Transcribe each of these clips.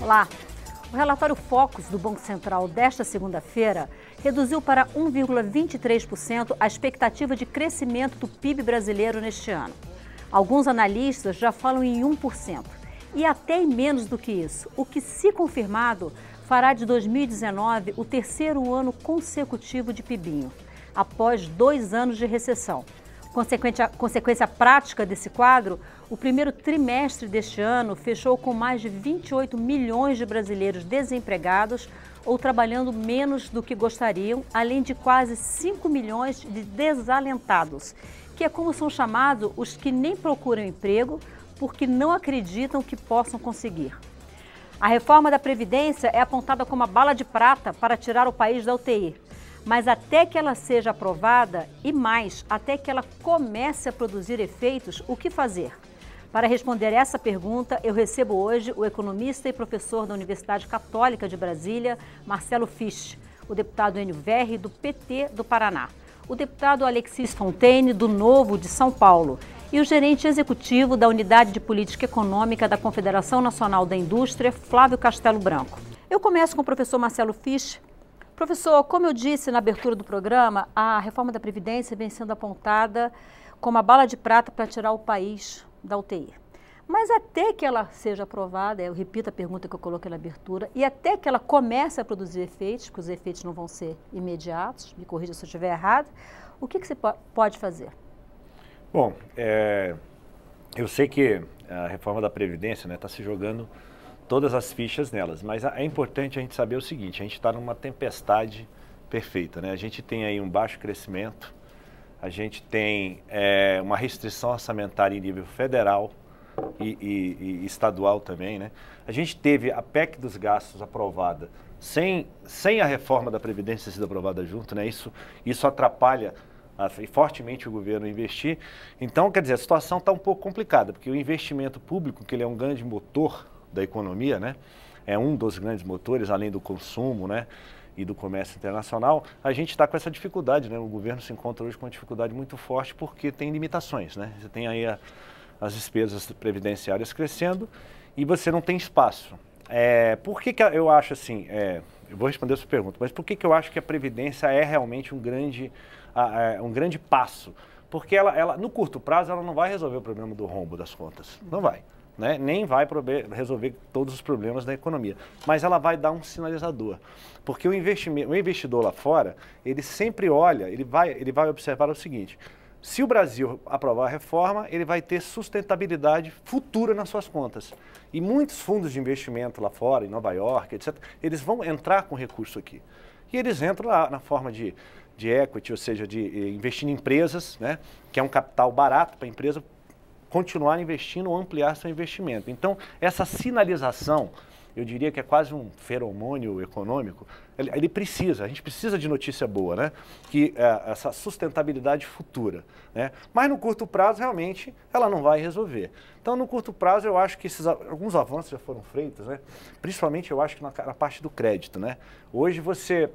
Olá! O relatório Focus do Banco Central desta segunda-feira reduziu para 1,23% a expectativa de crescimento do PIB brasileiro neste ano. Alguns analistas já falam em 1% e até em menos do que isso, o que, se confirmado, fará de 2019 o terceiro ano consecutivo de PIBinho, após 2 anos de recessão. Consequência prática desse quadro, o primeiro trimestre deste ano fechou com mais de 28 milhões de brasileiros desempregados ou trabalhando menos do que gostariam, além de quase 5 milhões de desalentados, que é como são chamados os que nem procuram emprego porque não acreditam que possam conseguir. A reforma da Previdência é apontada como a bala de prata para tirar o país da UTI. Mas até que ela seja aprovada e mais, até que ela comece a produzir efeitos, o que fazer? Para responder essa pergunta, eu recebo hoje o economista e professor da Universidade Católica de Brasília, Marcelo Fisch, o deputado Enio Verri, do PT do Paraná, o deputado Alexis Fontaine, do Novo de São Paulo, e o gerente executivo da Unidade de Política Econômica da Confederação Nacional da Indústria, Flávio Castelo Branco. Eu começo com o professor Marcelo Fisch. Professor, como eu disse na abertura do programa, a reforma da Previdência vem sendo apontada como a bala de prata para tirar o país da UTI. Mas até que ela seja aprovada, eu repito a pergunta que eu coloquei na abertura, e até que ela comece a produzir efeitos, porque os efeitos não vão ser imediatos, me corrija se eu estiver errado, o que você pode fazer? Bom, eu sei que a reforma da Previdência está se jogando todas as fichas nelas, mas é importante a gente saber o seguinte: a gente está numa tempestade perfeita, né? A gente tem aí um baixo crescimento, a gente tem uma restrição orçamentária em nível federal e estadual também, né? A gente teve a PEC dos gastos aprovada sem a reforma da Previdência ter sido aprovada junto, né? Isso atrapalha fortemente o governo investir. Então, quer dizer, a situação está um pouco complicada, porque o investimento público, que ele é um grande motor da economia, né? É um dos grandes motores, além do consumo, né? E do comércio internacional, a gente está com essa dificuldade, né? O governo se encontra hoje com uma dificuldade muito forte porque tem limitações, né? Você tem aí as despesas previdenciárias crescendo e você não tem espaço. Por que eu acho assim, eu vou responder a sua pergunta, mas por que eu acho que a Previdência é realmente um grande passo? Porque ela, no curto prazo, ela não vai resolver o problema do rombo das contas, não vai. Né? Nem vai resolver todos os problemas da economia, mas ela vai dar um sinalizador, porque o investidor lá fora, ele sempre olha, ele vai observar o seguinte: se o Brasil aprovar a reforma, ele vai ter sustentabilidade futura nas suas contas, e muitos fundos de investimento lá fora, em Nova York, etc., eles vão entrar com recurso aqui, e eles entram lá na forma de equity, ou seja, de investir em empresas, né? Que é um capital barato para a empresa continuar investindo ou ampliar seu investimento. Então, essa sinalização, eu diria que é quase um feromônio econômico, a gente precisa de notícia boa, né? Que essa sustentabilidade futura, né? Mas no curto prazo, realmente, ela não vai resolver. Então, no curto prazo, eu acho que alguns avanços já foram feitos, né? Principalmente, eu acho que na parte do crédito, né? Hoje você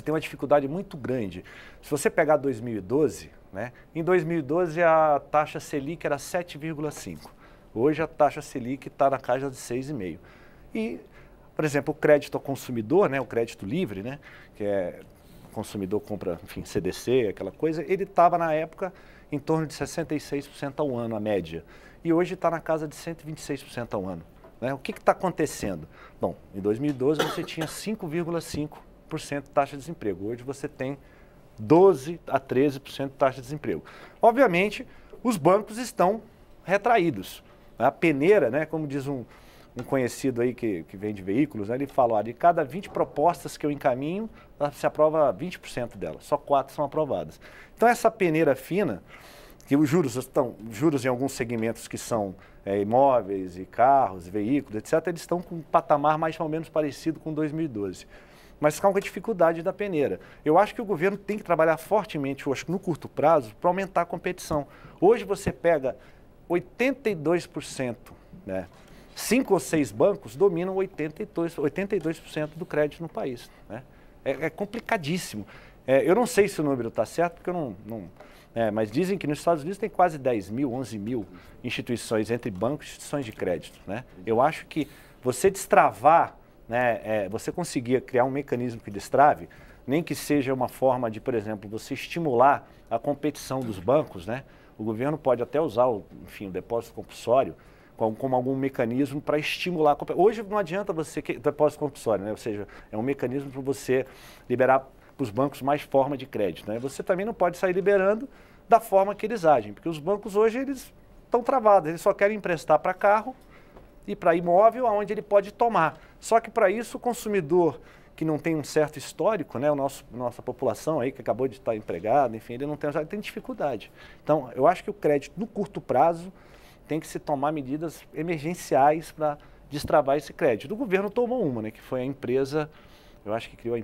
tem uma dificuldade muito grande. Se você pegar 2012, né? Em 2012 a taxa Selic era 7,5. Hoje a taxa Selic está na casa de 6,5. E, por exemplo, o crédito ao consumidor, né? O crédito livre, né? Que o consumidor compra, enfim, CDC, aquela coisa, ele estava na época em torno de 66% ao ano, a média. E hoje está na casa de 126% ao ano. Né? O que está acontecendo? Bom, em 2012 você tinha 5,5% de taxa de desemprego. Hoje você tem 12% a 13% de taxa de desemprego. Obviamente, os bancos estão retraídos. A peneira, né, como diz um conhecido aí que vende veículos, né, ele fala: de cada 20 propostas que eu encaminho, se aprova 20% delas, só 4 são aprovadas. Então, essa peneira fina, que os juros em alguns segmentos que são imóveis e carros, veículos, etc., eles estão com um patamar mais ou menos parecido com 2012. Mas com a dificuldade da peneira. Eu acho que o governo tem que trabalhar fortemente, eu acho que no curto prazo, para aumentar a competição. Hoje você pega 82%, né? 5 ou 6 bancos dominam 82% do crédito no país. Né? É complicadíssimo. Eu não sei se o número está certo, porque eu não mas dizem que nos Estados Unidos tem quase 10 mil, 11 mil instituições, entre bancos e instituições de crédito. Né? Eu acho que você destravar, né, você conseguir criar um mecanismo que destrave, nem que seja uma forma de, por exemplo, você estimular a competição dos bancos, né? O governo pode até usar, enfim, o depósito compulsório como algum mecanismo para estimular a competição. Hoje não adianta você depósito compulsório, né? Ou seja, é um mecanismo para você liberar para os bancos mais forma de crédito, né? Você também não pode sair liberando da forma que eles agem, porque os bancos hoje eles estão travados, eles só querem emprestar para carro e para imóvel, aonde ele pode tomar. Só que para isso o consumidor que não tem um certo histórico, né, nossa população aí que acabou de estar empregada, enfim, ele tem dificuldade. Então, eu acho que o crédito no curto prazo tem que se tomar medidas emergenciais para destravar esse crédito. O governo tomou uma, né, que foi a empresa, eu acho que criou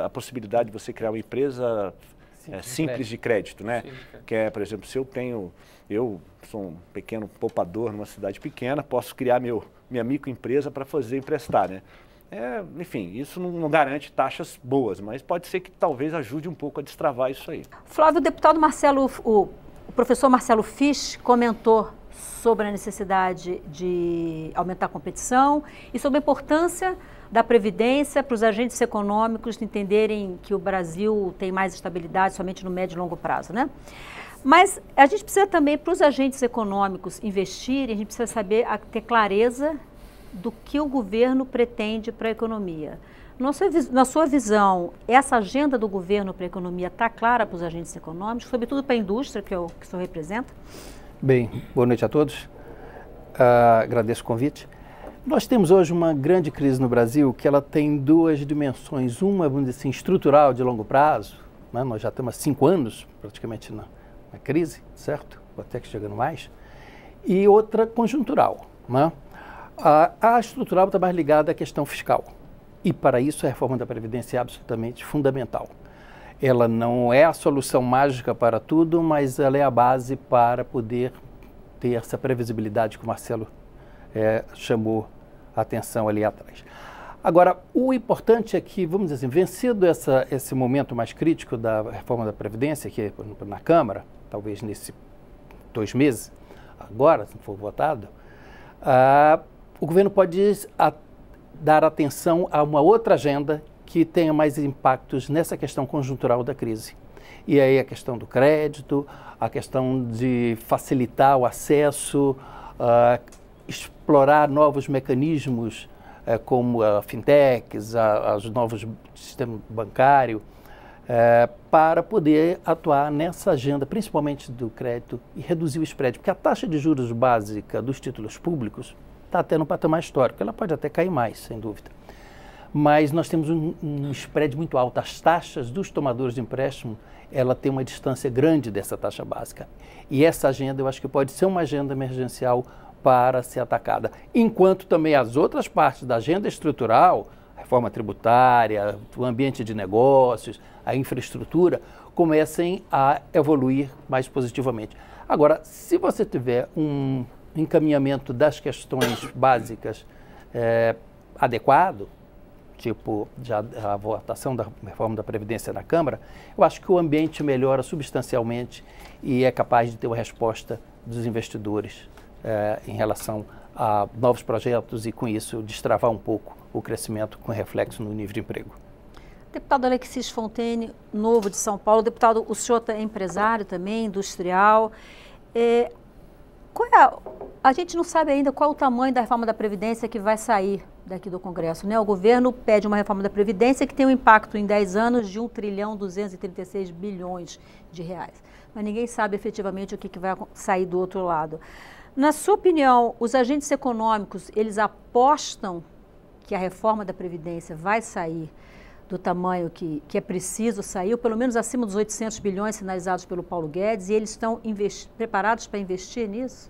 a possibilidade de você criar uma empresa simples de crédito, né? Que é, por exemplo, se eu sou um pequeno poupador numa cidade pequena, posso criar minha microempresa para fazer emprestar, né? Enfim, isso não garante taxas boas, mas pode ser que talvez ajude um pouco a destravar isso aí. Flávio, o professor Marcelo Fisch comentou sobre a necessidade de aumentar a competição e sobre a importância da Previdência para os agentes econômicos entenderem que o Brasil tem mais estabilidade somente no médio e longo prazo, né? Mas a gente precisa também, para os agentes econômicos investirem, a gente precisa saber, ter clareza do que o governo pretende para a economia. Na sua visão, essa agenda do governo para a economia está clara para os agentes econômicos, sobretudo para a indústria, que o senhor representa? Bem, boa noite a todos. Agradeço o convite. Nós temos hoje uma grande crise no Brasil que ela tem duas dimensões. Uma, vamos dizer assim, estrutural de longo prazo, né? Nós já estamos há 5 anos praticamente na crise, certo? Ou até que chegando mais. E outra conjuntural, né? A estrutural está mais ligada à questão fiscal. E para isso a reforma da Previdência é absolutamente fundamental. Ela não é a solução mágica para tudo, mas ela é a base para poder ter essa previsibilidade que o Marcelo chamou a atenção ali atrás. Agora, o importante é que, vamos dizer assim, vencido esse momento mais crítico da reforma da Previdência, que é na Câmara, talvez nesses 2 meses, agora, se for votado, o governo pode dar atenção a uma outra agenda que tenha mais impactos nessa questão conjuntural da crise. E aí a questão do crédito, a questão de facilitar o acesso, explorar novos mecanismos como a fintechs, os novos sistemas bancários, para poder atuar nessa agenda, principalmente do crédito, e reduzir o spread. Porque a taxa de juros básica dos títulos públicos está até no patamar histórico. Ela pode até cair mais, sem dúvida. Mas nós temos um spread muito alto. As taxas dos tomadores de empréstimo, ela tem uma distância grande dessa taxa básica. E essa agenda, eu acho que pode ser uma agenda emergencial para ser atacada. Enquanto também as outras partes da agenda estrutural, a reforma tributária, o ambiente de negócios, a infraestrutura, comecem a evoluir mais positivamente. Agora, se você tiver um encaminhamento das questões básicas adequado, tipo já a votação da reforma da Previdência na Câmara, eu acho que o ambiente melhora substancialmente e é capaz de ter uma resposta dos investidores em relação a novos projetos e, com isso, destravar um pouco o crescimento com reflexo no nível de emprego. Deputado Alexis Fontaine, novo de São Paulo. Deputado, o senhor é empresário também, industrial. A gente não sabe ainda qual é o tamanho da reforma da Previdência que vai sair daqui do Congresso, né? O governo pede uma reforma da Previdência que tem um impacto em 10 anos de 1,236 trilhão de reais. Mas ninguém sabe efetivamente o que vai sair do outro lado. Na sua opinião, os agentes econômicos, eles apostam que a reforma da Previdência vai sair do tamanho que é preciso sair, ou pelo menos acima dos 800 bilhões sinalizados pelo Paulo Guedes, e eles estão preparados para investir nisso?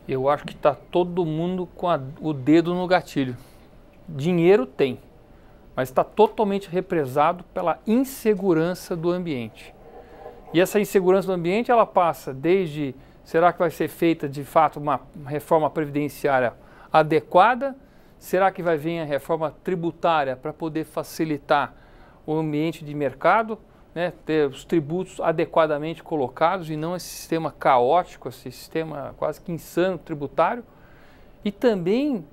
Eu acho que está todo mundo com o dedo no gatilho. Dinheiro tem, mas está totalmente represado pela insegurança do ambiente. E essa insegurança do ambiente, ela passa desde, será que vai ser feita de fato uma reforma previdenciária adequada? Será que vai vir a reforma tributária para poder facilitar o ambiente de mercado, né, ter os tributos adequadamente colocados e não esse sistema caótico, esse sistema quase que insano tributário? E também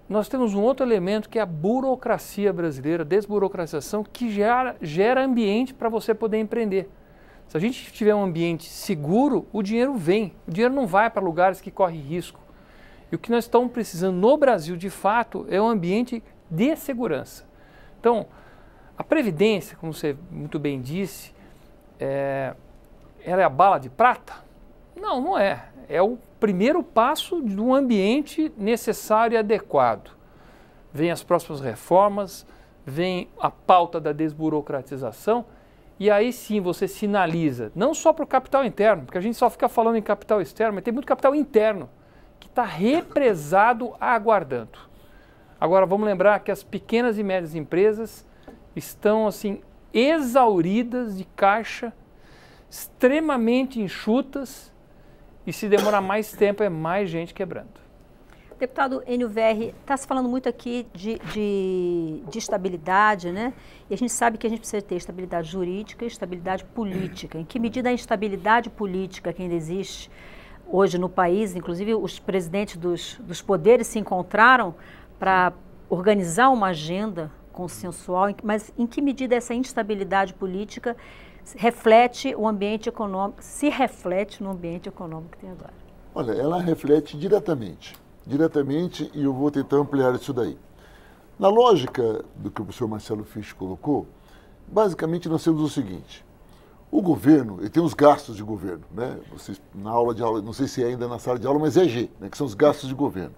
nós temos um outro elemento que é a burocracia brasileira, a desburocratização, que gera ambiente para você poder empreender. Se a gente tiver um ambiente seguro, o dinheiro vem. O dinheiro não vai para lugares que correm risco. E o que nós estamos precisando no Brasil, de fato, é um ambiente de segurança. Então, a Previdência, como você muito bem disse, ela é a bala de prata? Não, não é. É o primeiro passo de um ambiente necessário e adequado. Vem as próximas reformas, vem a pauta da desburocratização, e aí sim você sinaliza, não só para o capital interno, porque a gente só fica falando em capital externo, mas tem muito capital interno, que está represado aguardando. Agora vamos lembrar que as pequenas e médias empresas estão assim exauridas de caixa, extremamente enxutas, e se demorar mais tempo é mais gente quebrando. Deputado Enio Verri, está se falando muito aqui de estabilidade, né? E a gente sabe que a gente precisa ter estabilidade jurídica e estabilidade política. Em que medida a instabilidade política que ainda existe hoje no país, inclusive os presidentes dos poderes se encontraram para organizar uma agenda consensual, mas em que medida essa instabilidade política reflete o ambiente econômico, se reflete no ambiente econômico que tem agora? Olha, ela reflete diretamente, e eu vou tentar ampliar isso daí. Na lógica do que o professor Marcelo Fisch colocou, basicamente nós temos o seguinte: o governo, ele tem os gastos de governo, né? Vocês, na aula de aula, não sei se é ainda na sala de aula, mas é G, né? Que são os gastos de governo.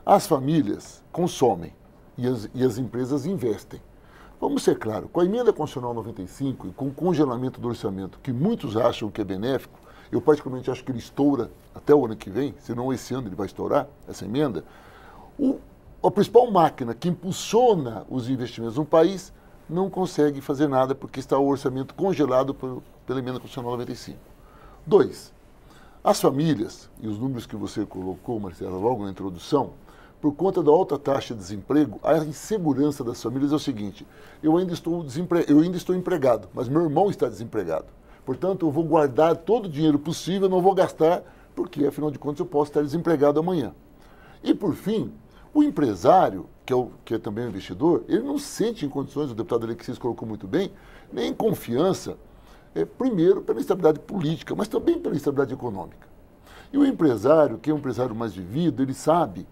As famílias consomem e as empresas investem. Vamos ser claros, com a emenda constitucional 95 e com o congelamento do orçamento, que muitos acham que é benéfico, eu particularmente acho que ele estoura até o ano que vem, senão esse ano ele vai estourar, essa emenda, a principal máquina que impulsiona os investimentos no país não consegue fazer nada porque está o orçamento congelado pela emenda constitucional 95. 2, as famílias, e os números que você colocou, Marcela, logo na introdução, por conta da alta taxa de desemprego, a insegurança das famílias é o seguinte: eu ainda estou empregado, mas meu irmão está desempregado. Portanto, eu vou guardar todo o dinheiro possível, não vou gastar, porque, afinal de contas, eu posso estar desempregado amanhã. E, por fim, o empresário, que é também um investidor, ele não se sente em condições, o deputado Alexis colocou muito bem, nem confiança, primeiro pela instabilidade política, mas também pela instabilidade econômica. E o empresário, que é um empresário mais vivido, ele sabe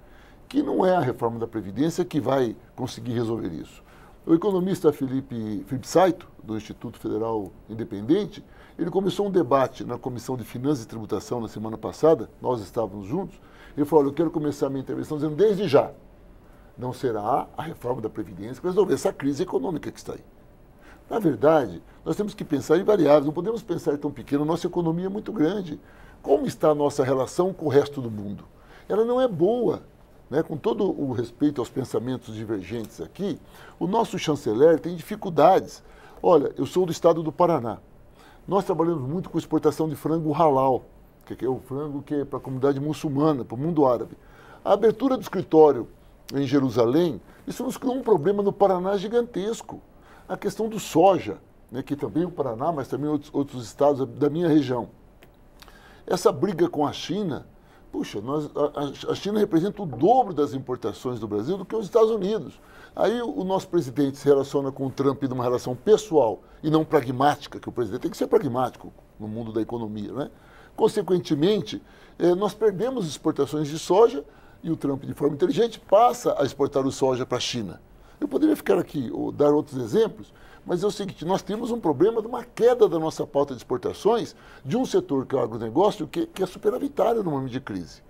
que não é a reforma da Previdência que vai conseguir resolver isso. O economista Felipe Saito, do Instituto Federal Independente, ele começou um debate na Comissão de Finanças e Tributação na semana passada, nós estávamos juntos, ele falou: olha, eu quero começar a minha intervenção dizendo desde já, não será a reforma da Previdência que vai resolver essa crise econômica que está aí. Na verdade, nós temos que pensar em variáveis, não podemos pensar tão pequeno, nossa economia é muito grande. Como está a nossa relação com o resto do mundo? Ela não é boa. Né, com todo o respeito aos pensamentos divergentes aqui, o nosso chanceler tem dificuldades. Olha, eu sou do estado do Paraná. Nós trabalhamos muito com exportação de frango halal, que é o frango que é para a comunidade muçulmana, para o mundo árabe. A abertura do escritório em Jerusalém, isso nos criou um problema no Paraná gigantesco. A questão do soja, né, que também o Paraná, mas também outros estados da minha região. Essa briga com a China, puxa, a China representa o dobro das importações do Brasil do que os Estados Unidos. Aí o nosso presidente se relaciona com o Trump numa relação pessoal e não pragmática, que o presidente tem que ser pragmático no mundo da economia, né? Consequentemente, nós perdemos exportações de soja e o Trump, de forma inteligente, passa a exportar o soja para a China. Eu poderia ficar aqui ou dar outros exemplos, mas é o seguinte: nós temos um problema de uma queda da nossa pauta de exportações de um setor que é o agronegócio, que é superavitário no momento de crise.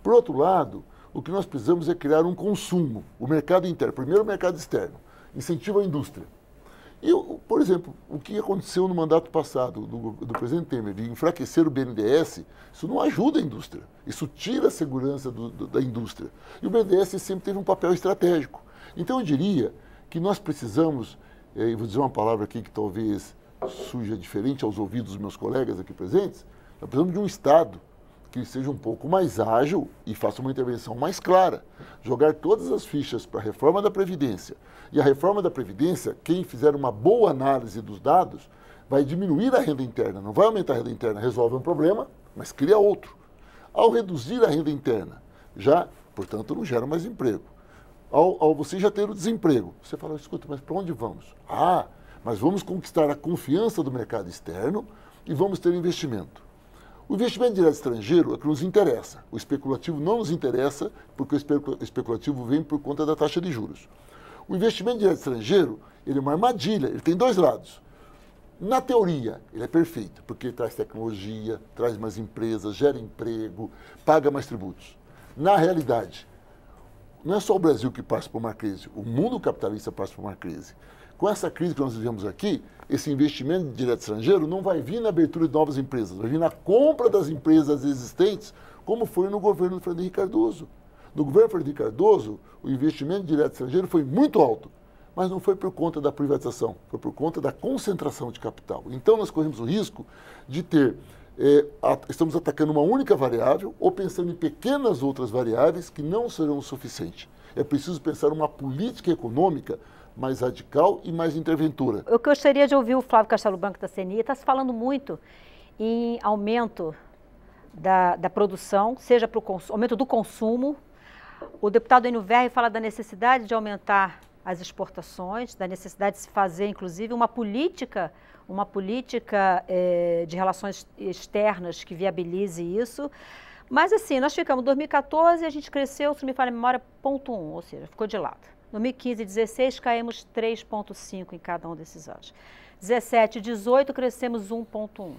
Por outro lado, o que nós precisamos é criar um consumo, o mercado interno, primeiro o mercado externo, incentivo à indústria. E, por exemplo, o que aconteceu no mandato passado do presidente Temer, de enfraquecer o BNDES, isso não ajuda a indústria, isso tira a segurança da indústria. E o BNDES sempre teve um papel estratégico. Então eu diria que nós precisamos, e vou dizer uma palavra aqui que talvez suja diferente aos ouvidos dos meus colegas aqui presentes, nós precisamos de um Estado que seja um pouco mais ágil e faça uma intervenção mais clara. Jogar todas as fichas para a reforma da Previdência. E a reforma da Previdência, quem fizer uma boa análise dos dados, vai diminuir a renda interna, não vai aumentar a renda interna, resolve um problema, mas cria outro. Ao reduzir a renda interna, já, portanto, não gera mais emprego. ao você já ter o desemprego. Você fala, escuta, mas para onde vamos? Ah, mas vamos conquistar a confiança do mercado externo e vamos ter investimento. O investimento direto estrangeiro é o que nos interessa. O especulativo não nos interessa, porque o especulativo vem por conta da taxa de juros. O investimento direto estrangeiro, ele é uma armadilha, ele tem dois lados. Na teoria, ele é perfeito, porque traz tecnologia, traz mais empresas, gera emprego, paga mais tributos. Na realidade, não é só o Brasil que passa por uma crise, o mundo capitalista passa por uma crise. Com essa crise que nós vivemos aqui, esse investimento direto estrangeiro não vai vir na abertura de novas empresas, vai vir na compra das empresas existentes, como foi no governo do Fernando Henrique Cardoso. No governo Fernando Henrique Cardoso, o investimento direto estrangeiro foi muito alto, mas não foi por conta da privatização, foi por conta da concentração de capital. Então, nós corremos o risco de ter, estamos atacando uma única variável ou pensando em pequenas outras variáveis que não serão o suficiente. É preciso pensar uma política econômica mais radical e mais interventora. Eu gostaria de ouvir o Flávio Castelo Branco da CNI. Está se falando muito em aumento da produção, seja para o aumento do consumo. O deputado Enio Verri fala da necessidade de aumentar as exportações, da necessidade de se fazer, inclusive, uma política de relações externas que viabilize isso. Mas, assim, nós ficamos em 2014 e a gente cresceu, se me falha a memória, 0,1, ou seja, ficou de lado. 2015 e 2016 caímos 3,5 em cada um desses anos. 17 e 18 crescemos 1,1.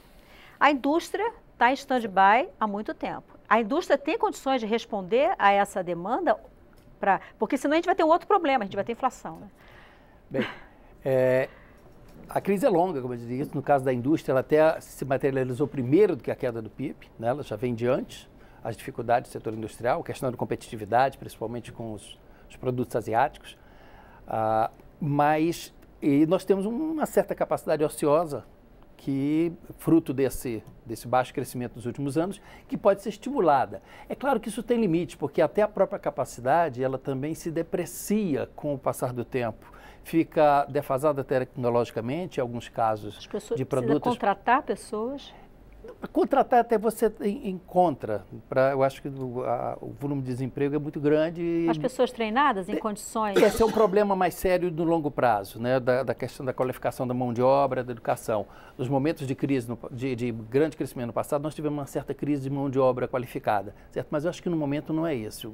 A indústria está em stand-by há muito tempo. A indústria tem condições de responder a essa demanda? Porque senão a gente vai ter um outro problema, a gente vai ter inflação. Né? Bem, a crise é longa, como eu disse. No caso da indústria, ela até se materializou primeiro do que a queda do PIB, né? Ela já vem de antes, as dificuldades do setor industrial, a questão da competitividade, principalmente com os produtos asiáticos, mas nós temos uma certa capacidade ociosa que, fruto desse baixo crescimento dos últimos anos, que pode ser estimulada. É claro que isso tem limite, porque até a própria capacidade, ela também se deprecia com o passar do tempo. Fica defasada tecnologicamente, em alguns casos, de produtos... Precisa contratar pessoas? Contratar até você encontra. Eu acho que o volume de desemprego é muito grande. As pessoas treinadas em condições... Esse é um problema mais sério no longo prazo, né? Da questão da qualificação da mão de obra, da educação. Nos momentos de crise, de grande crescimento no passado, nós tivemos uma certa crise de mão de obra qualificada, certo? Mas eu acho que no momento não é esse.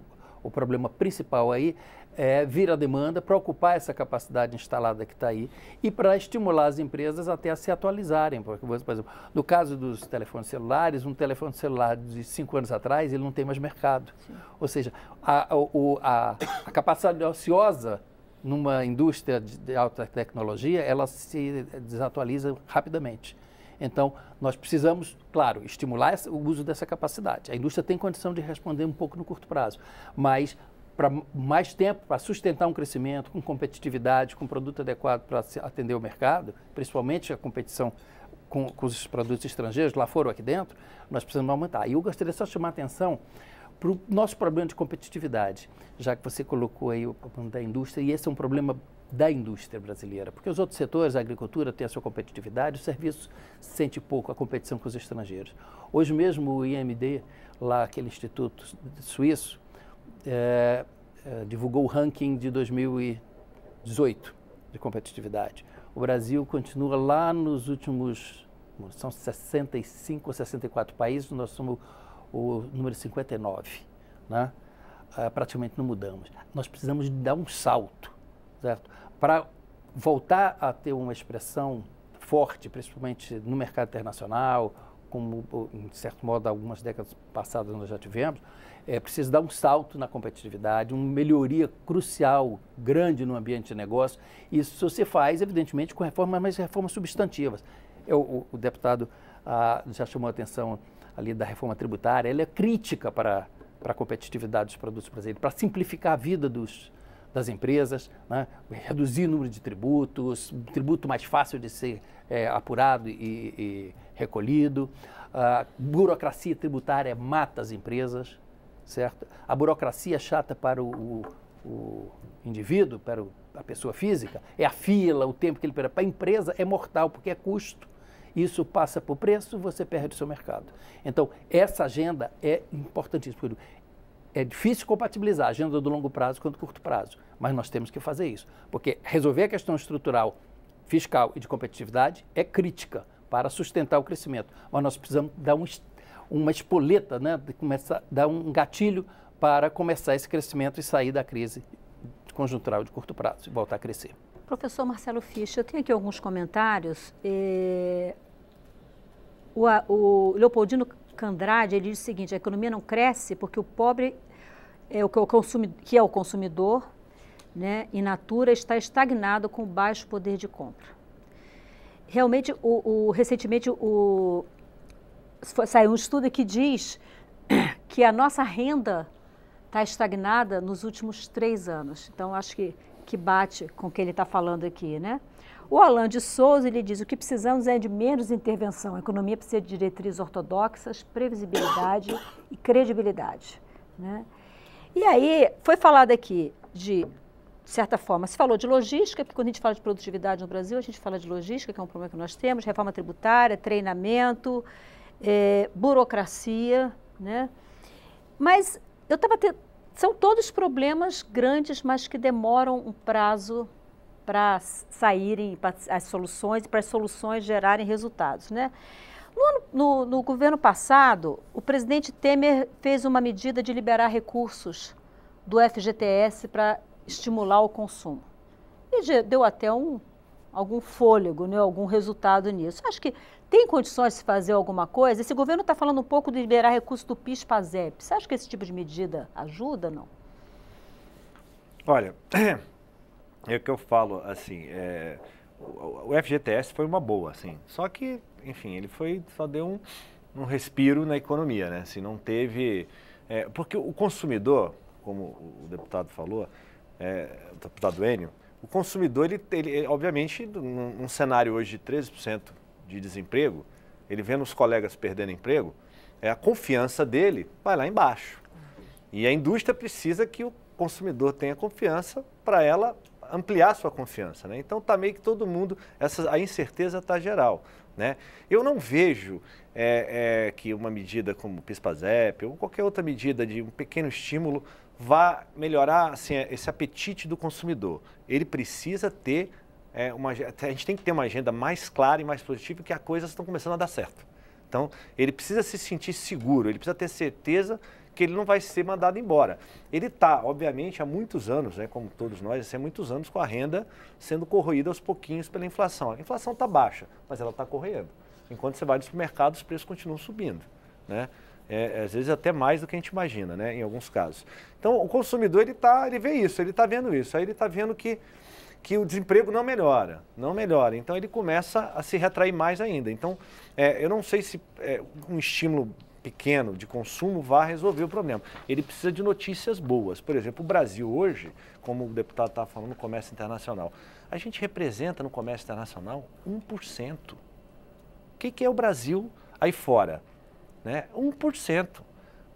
O problema principal aí é vir a demanda para ocupar essa capacidade instalada que está aí e para estimular as empresas até a se atualizarem. Porque, por exemplo, no caso dos telefones celulares, um telefone celular de 5 anos atrás, ele não tem mais mercado. Sim. Ou seja, a capacidade ociosa numa indústria de alta tecnologia, ela se desatualiza rapidamente. Então, nós precisamos, claro, estimular o uso dessa capacidade. A indústria tem condição de responder um pouco no curto prazo, mas para mais tempo, para sustentar um crescimento com competitividade, com produto adequado para atender o mercado, principalmente a competição com os produtos estrangeiros, lá fora ou aqui dentro, nós precisamos aumentar. E eu gostaria só de chamar a atenção para o nosso problema de competitividade, já que você colocou aí o problema da indústria, e esse é um problema da indústria brasileira, porque os outros setores, a agricultura tem a sua competitividade, o serviço sente pouco a competição com os estrangeiros. Hoje mesmo o IMD, lá aquele instituto suíço, divulgou o ranking de 2018 de competitividade. O Brasil continua lá nos últimos, são 65 ou 64 países, nós somos o número 59, né? Praticamente não mudamos. Nós precisamos dar um salto, certo? Para voltar a ter uma expressão forte, principalmente no mercado internacional, como, de certo modo, algumas décadas passadas nós já tivemos, é preciso dar um salto na competitividade, uma melhoria crucial, grande no ambiente de negócio. Isso se faz, evidentemente, com reformas, mas reformas substantivas. O deputado já chamou a atenção ali da reforma tributária, ela é crítica para a competitividade dos produtos brasileiros, para simplificar a vida das empresas, né? Reduzir o número de tributos, um tributo mais fácil de ser apurado e recolhido. A burocracia tributária mata as empresas, certo? A burocracia chata para o indivíduo, para a pessoa física, é a fila, o tempo que ele perde. Para a empresa é mortal, porque é custo. Isso passa por preço, você perde o seu mercado. Então, essa agenda é importantíssima. É difícil compatibilizar a agenda do longo prazo com a do curto prazo, mas nós temos que fazer isso, porque resolver a questão estrutural, fiscal e de competitividade é crítica para sustentar o crescimento, mas nós precisamos dar uma espoleta, né, de começar, dar um gatilho para começar esse crescimento e sair da crise conjuntural de curto prazo e voltar a crescer. Professor Marcelo Fisch, eu tenho aqui alguns comentários. O Leopoldino Candrade, ele diz o seguinte: a economia não cresce porque o pobre, que é o consumidor, né, in natura, está estagnado com baixo poder de compra. Realmente, recentemente, saiu um estudo que diz que a nossa renda está estagnada nos últimos 3 anos. Então, acho que bate com o que ele está falando aqui, né? O Alain de Souza, ele diz: o que precisamos é de menos intervenção. A economia precisa de diretrizes ortodoxas, previsibilidade e credibilidade, né? E aí, foi falado aqui de certa forma, se falou de logística, porque quando a gente fala de produtividade no Brasil, a gente fala de logística, que é um problema que nós temos, reforma tributária, treinamento, burocracia, né? Mas eu estava são todos problemas grandes, mas que demoram um prazo para saírem as soluções e para as soluções gerarem resultados, né? No governo passado, o presidente Temer fez uma medida de liberar recursos do FGTS para estimular o consumo. E deu até algum fôlego, né, algum resultado nisso. Acho que tem condições de se fazer alguma coisa. Esse governo está falando um pouco de liberar recursos do PIS/PASEP. Você acha que esse tipo de medida ajuda ou não? Olha, é o que eu falo, assim, o FGTS foi uma boa, assim, só que, enfim, ele só deu um respiro na economia, né, assim, não teve, porque o consumidor, como o deputado falou, o deputado Enio, o consumidor, ele obviamente, num cenário hoje de 13% de desemprego, ele vendo os colegas perdendo emprego, a confiança dele vai lá embaixo. E a indústria precisa que o consumidor tenha confiança para ela ampliar sua confiança, né? Então está meio que todo mundo, a incerteza está geral, né? Eu não vejo que uma medida como o PIS/PASEP ou qualquer outra medida de um pequeno estímulo vá melhorar assim, esse apetite do consumidor. Ele precisa ter a gente tem que ter uma agenda mais clara e mais positiva, que as coisas estão começando a dar certo. Então, ele precisa se sentir seguro, ele precisa ter certeza que ele não vai ser mandado embora. Ele está, obviamente, há muitos anos, né, como todos nós, há muitos anos com a renda sendo corroída aos pouquinhos pela inflação. A inflação está baixa, mas ela está corroendo. Enquanto você vai no supermercado, os preços continuam subindo, né? Às vezes até mais do que a gente imagina, né, em alguns casos. Então, o consumidor, ele vê isso, ele está vendo isso, aí ele está vendo que o desemprego não melhora. Então, ele começa a se retrair mais ainda. Então, eu não sei se um estímulo pequeno de consumo vai resolver o problema. Ele precisa de notícias boas. Por exemplo, o Brasil hoje, como o deputado estava falando no comércio internacional, a gente representa no comércio internacional 1%. O que é o Brasil aí fora? Né? 1%.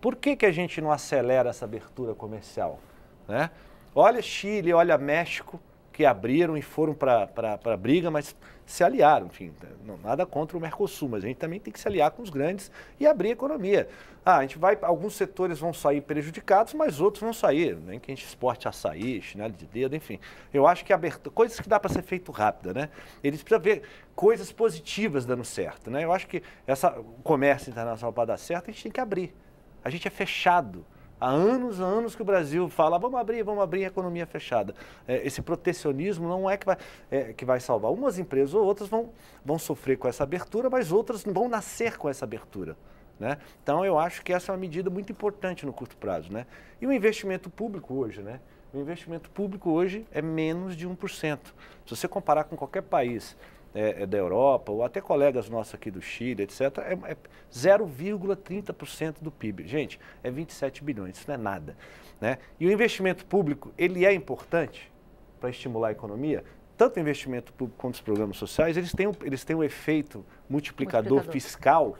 Por que a gente não acelera essa abertura comercial? Né? Olha Chile, olha México, que abriram e foram para a briga, mas se aliaram, enfim, nada contra o Mercosul, mas a gente também tem que se aliar com os grandes e abrir a economia. Alguns setores vão sair prejudicados, mas outros vão sair, nem que a gente exporte açaí, chinelo de dedo, enfim. Eu acho que coisas que dá para ser feito rápida, né? Eles precisam ver coisas positivas dando certo, né? Eu acho que o comércio internacional para dar certo, a gente tem que abrir. A gente é fechado. Há anos que o Brasil fala, vamos abrir a economia fechada. Esse protecionismo não é que vai salvar. Umas empresas ou outras vão sofrer com essa abertura, mas outras vão nascer com essa abertura, né? Então, eu acho que essa é uma medida muito importante no curto prazo, né? E o investimento público hoje, né? O investimento público hoje é menos de 1%. Se você comparar com qualquer país da Europa, ou até colegas nossos aqui do Chile, etc., é 0,30% do PIB. Gente, é 27 bilhões, isso não é nada, né? E o investimento público, ele é importante para estimular a economia. Tanto o investimento público quanto os programas sociais, eles têm um efeito multiplicador fiscal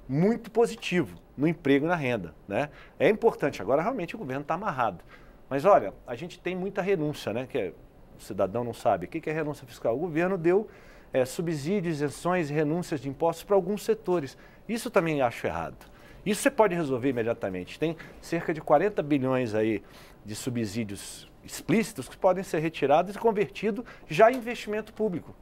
muito positivo no emprego e na renda, né? É importante. Agora, realmente, o governo está amarrado. Mas, olha, a gente tem muita renúncia, né? Que o cidadão não sabe. O que é renúncia fiscal? O governo deu subsídios, isenções e renúncias de impostos para alguns setores. Isso também acho errado. Isso você pode resolver imediatamente. Tem cerca de 40 bilhões aí de subsídios explícitos que podem ser retirados e convertidos já em investimento público,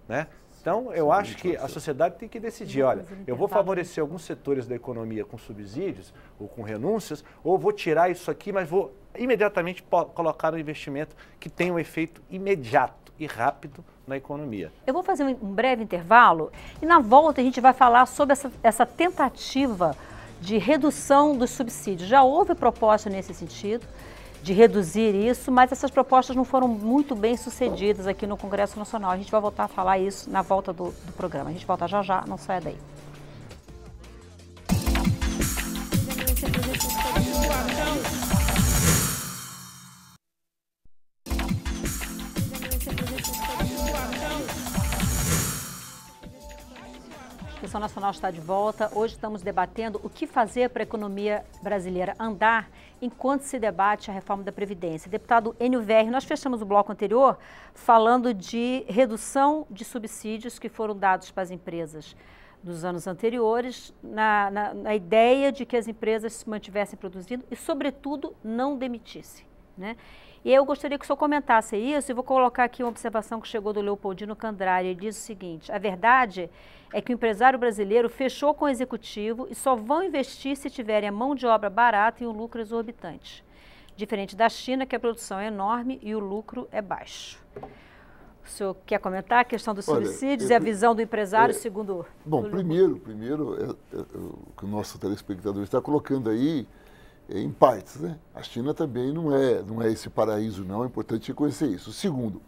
né? Então, eu acho que a sociedade tem que decidir, olha, eu vou favorecer alguns setores da economia com subsídios ou com renúncias, ou vou tirar isso aqui, mas vou imediatamente colocar um investimento que tenha um efeito imediato e rápido na economia. Eu vou fazer um breve intervalo e na volta a gente vai falar sobre essa tentativa de redução dos subsídios. Já houve proposta nesse sentido, de reduzir isso, mas essas propostas não foram muito bem sucedidas aqui no Congresso Nacional. A gente vai voltar a falar isso na volta do programa. A gente volta já já, não saia daí. A Sessão Nacional está de volta. Hoje estamos debatendo o que fazer para a economia brasileira andar enquanto se debate a reforma da Previdência. Deputado Enio Verri, nós fechamos o bloco anterior falando de redução de subsídios que foram dados para as empresas dos anos anteriores, na ideia de que as empresas se mantivessem produzindo e, sobretudo, não demitissem, né? E eu gostaria que o senhor comentasse isso, e vou colocar aqui uma observação que chegou do Leopoldino Candrari. Ele diz o seguinte: a verdade é que o empresário brasileiro fechou com o executivo e só vão investir se tiverem a mão de obra barata e um lucro exorbitante. Diferente da China, que a produção é enorme e o lucro é baixo. O senhor quer comentar a questão dos subsídios e a visão do empresário, segundo... Bom, primeiro o que o nosso telespectador está colocando aí em partes, né? A China também não é esse paraíso, não, é importante reconhecer isso. Segundo,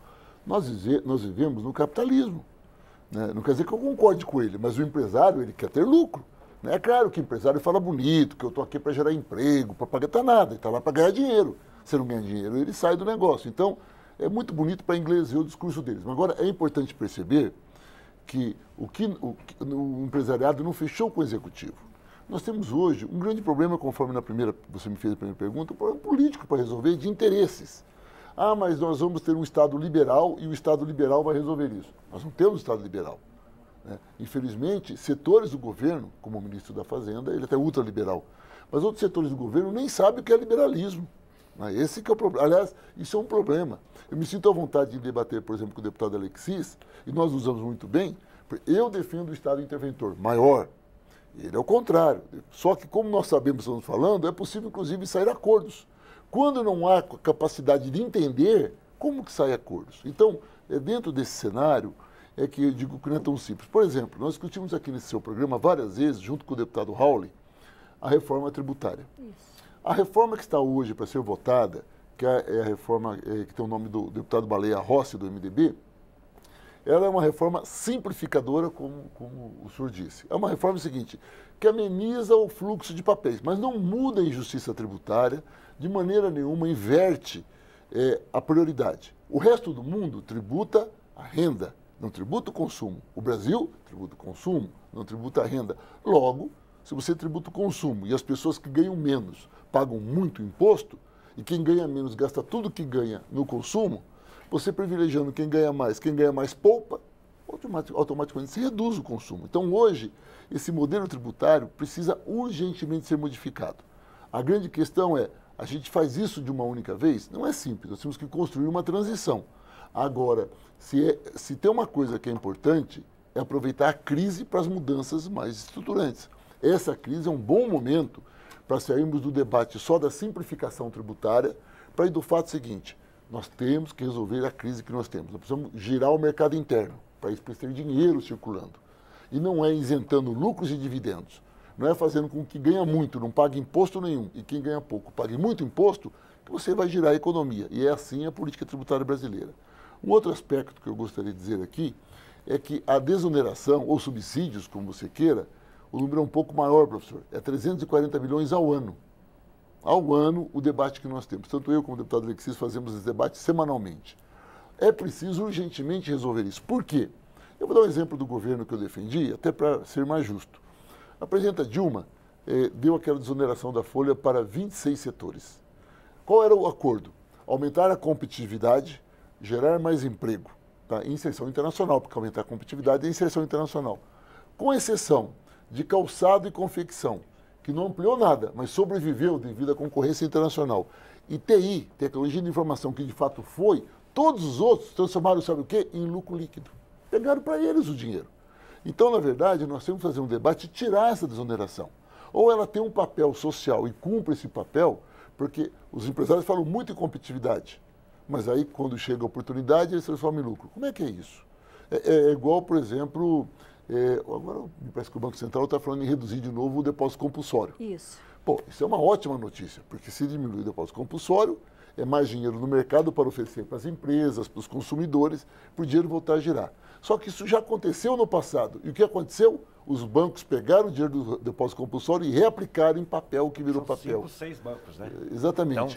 nós vivemos no capitalismo, né? Não quer dizer que eu concorde com ele, mas o empresário, ele quer ter lucro, né? É claro que o empresário fala bonito, que eu estou aqui para gerar emprego, para pagar, tá nada, ele está lá para ganhar dinheiro. Se não ganhar dinheiro, ele sai do negócio. Então, é muito bonito para ingleser o discurso deles. Mas agora, é importante perceber que o empresariado não fechou com o executivo. Nós temos hoje um grande problema, conforme você me fez a primeira pergunta, um problema político para resolver, de interesses. Ah, mas nós vamos ter um Estado liberal e o Estado liberal vai resolver isso. Nós não temos um Estado liberal, né? Infelizmente, setores do governo, como o ministro da Fazenda, ele é até ultraliberal, mas outros setores do governo nem sabem o que é liberalismo. Esse que é o problema. Aliás, isso é um problema. Eu me sinto à vontade de debater, por exemplo, com o deputado Alexis, e nós usamos muito bem, porque eu defendo o Estado interventor maior. Ele é o contrário. Só que, como nós sabemos, estamos falando, é possível, inclusive, sair acordos. Quando não há capacidade de entender, como que saem acordos? Então, dentro desse cenário, é que eu digo que não é tão simples. Por exemplo, nós discutimos aqui nesse seu programa várias vezes, junto com o deputado Rauli, a reforma tributária. Isso. A reforma que está hoje para ser votada, que é a reforma que tem o nome do deputado Baleia Rossi, do MDB, ela é uma reforma simplificadora, como o senhor disse. É uma reforma seguinte, que ameniza o fluxo de papéis, mas não muda a injustiça tributária, de maneira nenhuma inverte a prioridade. O resto do mundo tributa a renda, não tributa o consumo. O Brasil tributa o consumo, não tributa a renda. Logo, se você tributa o consumo e as pessoas que ganham menos pagam muito imposto, e quem ganha menos gasta tudo que ganha no consumo, você privilegiando quem ganha mais poupa, automaticamente se reduz o consumo. Então, hoje, esse modelo tributário precisa urgentemente ser modificado. A grande questão é, a gente faz isso de uma única vez? Não é simples, nós temos que construir uma transição. Agora, se tem uma coisa que é importante, é aproveitar a crise para as mudanças mais estruturantes. Essa crise é um bom momento para sairmos do debate só da simplificação tributária, para ir do fato seguinte: nós temos que resolver a crise que nós temos. Nós precisamos girar o mercado interno, para isso precisa ter dinheiro circulando. E não é isentando lucros e dividendos. Não é fazendo com que ganha muito, não pague imposto nenhum, e quem ganha pouco pague muito imposto, que você vai girar a economia. E é assim a política tributária brasileira. Um outro aspecto que eu gostaria de dizer aqui é que a desoneração, ou subsídios, como você queira, o número é um pouco maior, professor. É 340 milhões ao ano. Ao ano, o debate que nós temos. Tanto eu como o deputado Alexis fazemos esse debate semanalmente. É preciso urgentemente resolver isso. Por quê? Eu vou dar um exemplo do governo que eu defendi, até para ser mais justo. A presidenta Dilma deu aquela desoneração da folha para 26 setores. Qual era o acordo? Aumentar a competitividade, gerar mais emprego, tá? Inserção internacional, porque aumentar a competitividade é inserção internacional. Com exceção de calçado e confecção, que não ampliou nada, mas sobreviveu devido à concorrência internacional. E TI, tecnologia de informação, que de fato foi, todos os outros transformaram, sabe o quê? Em lucro líquido. Pegaram para eles o dinheiro. Então, na verdade, nós temos que fazer um debate e tirar essa desoneração. Ou ela tem um papel social e cumpre esse papel, porque os empresários falam muito em competitividade, mas aí, quando chega a oportunidade, eles transformam em lucro. Como é que é isso? É igual, por exemplo, agora me parece que o Banco Central está falando em reduzir de novo o depósito compulsório. Isso. Pô, isso é uma ótima notícia, porque se diminuir o depósito compulsório, é mais dinheiro no mercado para oferecer para as empresas, para os consumidores, para o dinheiro voltar a girar. Só que isso já aconteceu no passado. E o que aconteceu? Os bancos pegaram o dinheiro do depósito compulsório e reaplicaram em papel, que virou papel. 5, 6 bancos, né? Exatamente. Então,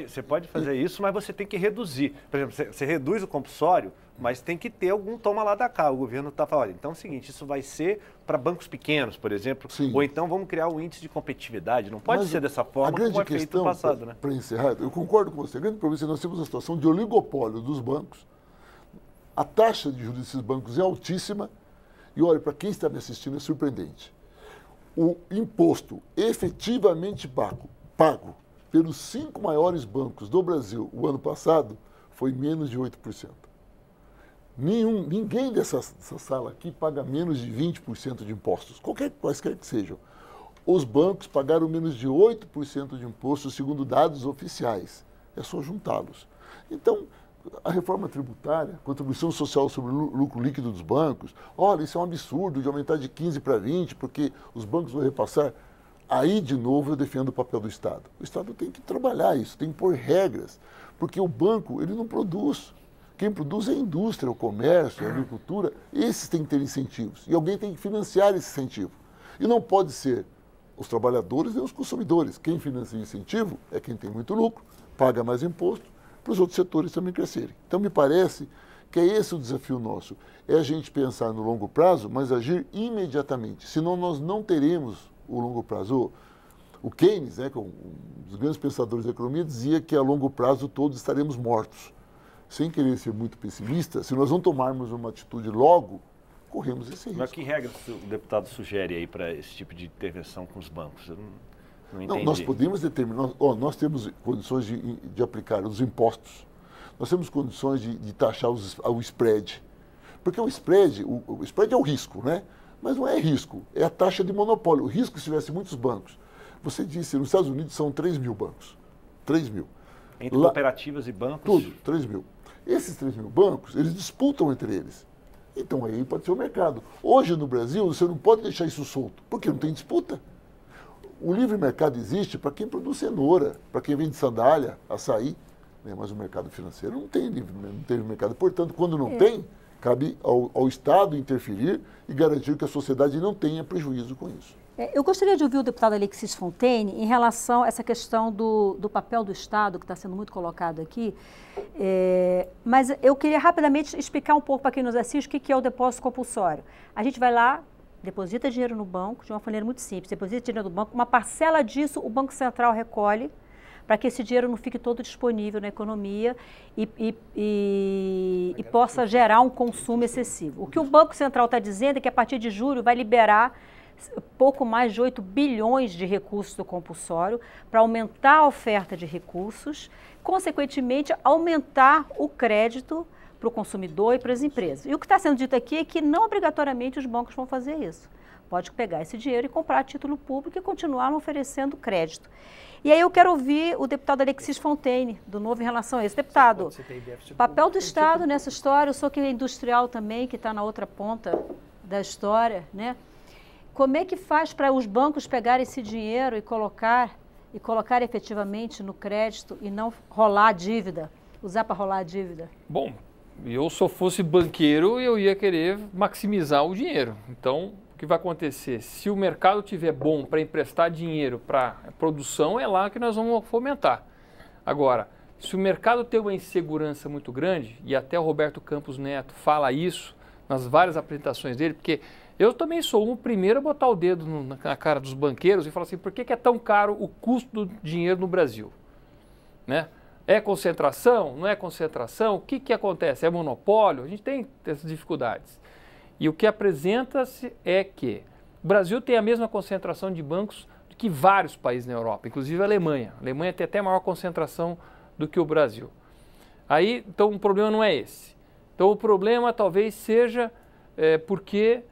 você pode fazer isso, mas você tem que reduzir. Por exemplo, você reduz o compulsório, mas tem que ter algum toma lá da cá. O governo está falando, olha, então é o seguinte, isso vai ser para bancos pequenos, por exemplo, Sim. ou então vamos criar um índice de competitividade. Não pode ser dessa forma como é feito no passado, né? Para encerrar, eu concordo com você. A grande problema é que nós temos uma situação de oligopólio dos bancos. A taxa de juros desses bancos é altíssima. E olha, para quem está me assistindo, é surpreendente. O imposto efetivamente pago pelos 5 maiores bancos do Brasil o ano passado foi menos de 8%. Ninguém dessa sala aqui paga menos de 20% de impostos, quaisquer que sejam. Os bancos pagaram menos de 8% de imposto, segundo dados oficiais. É só juntá-los. Então, a reforma tributária, contribuição social sobre o lucro líquido dos bancos, olha, isso é um absurdo de aumentar de 15 para 20, porque os bancos vão repassar. Aí, de novo, eu defendo o papel do Estado. O Estado tem que trabalhar isso, tem que pôr regras, porque o banco, ele não produz. Quem produz é a indústria, o comércio, a agricultura. Esses têm que ter incentivos. E alguém tem que financiar esse incentivo. E não pode ser os trabalhadores nem os consumidores. Quem financia o incentivo é quem tem muito lucro, paga mais imposto, para os outros setores também crescerem. Então, me parece que é esse o desafio nosso. É a gente pensar no longo prazo, mas agir imediatamente. Senão, nós não teremos o longo prazo. O Keynes, né, que é um dos grandes pensadores da economia, dizia que a longo prazo todos estaremos mortos. Sem querer ser muito pessimista, se nós não tomarmos uma atitude logo, corremos esse risco. Mas que regras o deputado sugere aí para esse tipo de intervenção com os bancos? Eu não entendi. Não, nós podemos determinar, nós temos condições de aplicar os impostos, nós temos condições de taxar o spread, porque o spread é o risco, né? Mas não é risco, é a taxa de monopólio. O risco se tivesse muitos bancos. Você disse, nos Estados Unidos são 3 mil bancos, 3 mil. Entre cooperativas e bancos? Tudo, 3 mil. Esses 3 mil bancos, eles disputam entre eles. Então aí pode ser o mercado. Hoje no Brasil, você não pode deixar isso solto, porque não tem disputa. O livre mercado existe para quem produz cenoura, para quem vende sandália, açaí, né? Mas o mercado financeiro não tem livre mercado. Portanto, quando não tem, cabe ao Estado interferir e garantir que a sociedade não tenha prejuízo com isso. Eu gostaria de ouvir o deputado Alexis Fontaine em relação a essa questão do papel do Estado, que está sendo muito colocado aqui, mas eu queria rapidamente explicar um pouco para quem nos assiste o que é o depósito compulsório. A gente vai lá, deposita dinheiro no banco, de uma maneira muito simples, deposita dinheiro no banco, uma parcela disso o Banco Central recolhe, para que esse dinheiro não fique todo disponível na economia e possa gerar um consumo excessivo. O que o Banco Central está dizendo é que a partir de julho vai liberar pouco mais de 8 bilhões de recursos do compulsório para aumentar a oferta de recursos, consequentemente aumentar o crédito para o consumidor e para as empresas. E o que está sendo dito aqui é que não obrigatoriamente os bancos vão fazer isso. Pode pegar esse dinheiro e comprar a título público e continuar oferecendo crédito. E aí eu quero ouvir o deputado Alexis Fontaine, do Novo, em relação a isso. Deputado, papel do Estado nessa história, eu sou que é industrial também, que está na outra ponta da história, né? Como é que faz para os bancos pegarem esse dinheiro e colocar efetivamente no crédito e não rolar a dívida, usar para rolar a dívida? Bom, eu se eu fosse banqueiro, eu ia querer maximizar o dinheiro. Então, o que vai acontecer? Se o mercado estiver bom para emprestar dinheiro para a produção, é lá que nós vamos fomentar. Agora, se o mercado tem uma insegurança muito grande, e até o Roberto Campos Neto fala isso nas várias apresentações dele, porque eu também sou o primeiro a botar o dedo na cara dos banqueiros e falar assim, por que é tão caro o custo do dinheiro no Brasil? Né? É concentração? Não é concentração? O que acontece? É monopólio? A gente tem essas dificuldades. E o que apresenta-se é que o Brasil tem a mesma concentração de bancos dos que vários países na Europa, inclusive a Alemanha. A Alemanha tem até maior concentração do que o Brasil. Aí, então, o problema não é esse. Então, o problema talvez seja porque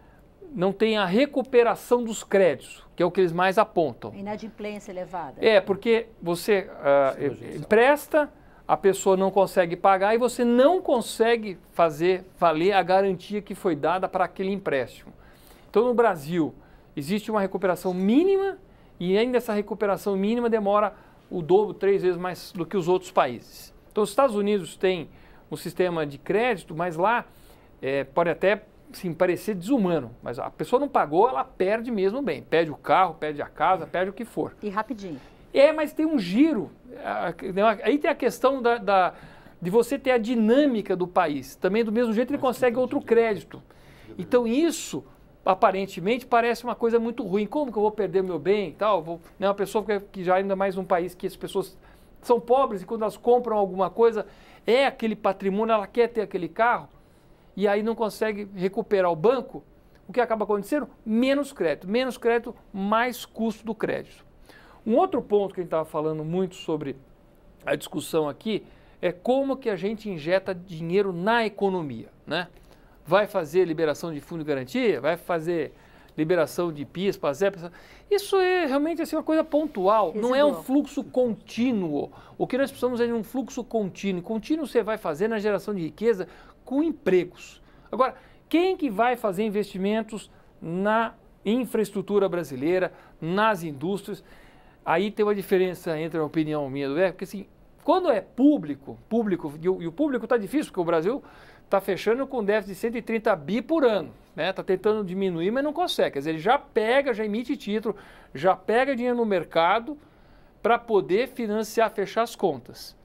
não tem a recuperação dos créditos, que é o que eles mais apontam. Inadimplência elevada. Porque você empresta, a pessoa não consegue pagar e você não consegue fazer valer a garantia que foi dada para aquele empréstimo. Então, no Brasil, existe uma recuperação mínima e ainda essa recuperação mínima demora o dobro, 3 vezes mais do que os outros países. Então, os Estados Unidos têm um sistema de crédito, mas lá pode até sim, parecer desumano, mas a pessoa não pagou, ela perde mesmo bem. Perde o carro, perde a casa, perde o que for. E rapidinho. Mas tem um giro. Aí tem a questão de você ter a dinâmica do país. Também do mesmo jeito ele consegue outro crédito. Então isso, aparentemente, parece uma coisa muito ruim. Como que eu vou perder meu bem e tal? Uma pessoa que já ainda mais um país que as pessoas são pobres e quando elas compram alguma coisa, é aquele patrimônio, ela quer ter aquele carro e aí não consegue recuperar o banco. O que acaba acontecendo? Menos crédito, mais custo do crédito. Um outro ponto que a gente estava falando muito sobre a discussão aqui é como que a gente injeta dinheiro na economia, né? Vai fazer liberação de fundo de garantia? Vai fazer liberação de PIS, PASEP? Isso é realmente assim, uma coisa pontual, não é um fluxo contínuo. O que nós precisamos é de um fluxo contínuo. Contínuo você vai fazer na geração de riqueza com empregos. Agora, quem que vai fazer investimentos na infraestrutura brasileira, nas indústrias? Aí tem uma diferença entre a opinião minha do porque assim, quando é público, e o público está difícil, porque o Brasil está fechando com déficit de 130 bi por ano, né? Está tentando diminuir, mas não consegue. Quer dizer, ele já pega, já emite título, já pega dinheiro no mercado para poder financiar, fechar as contas.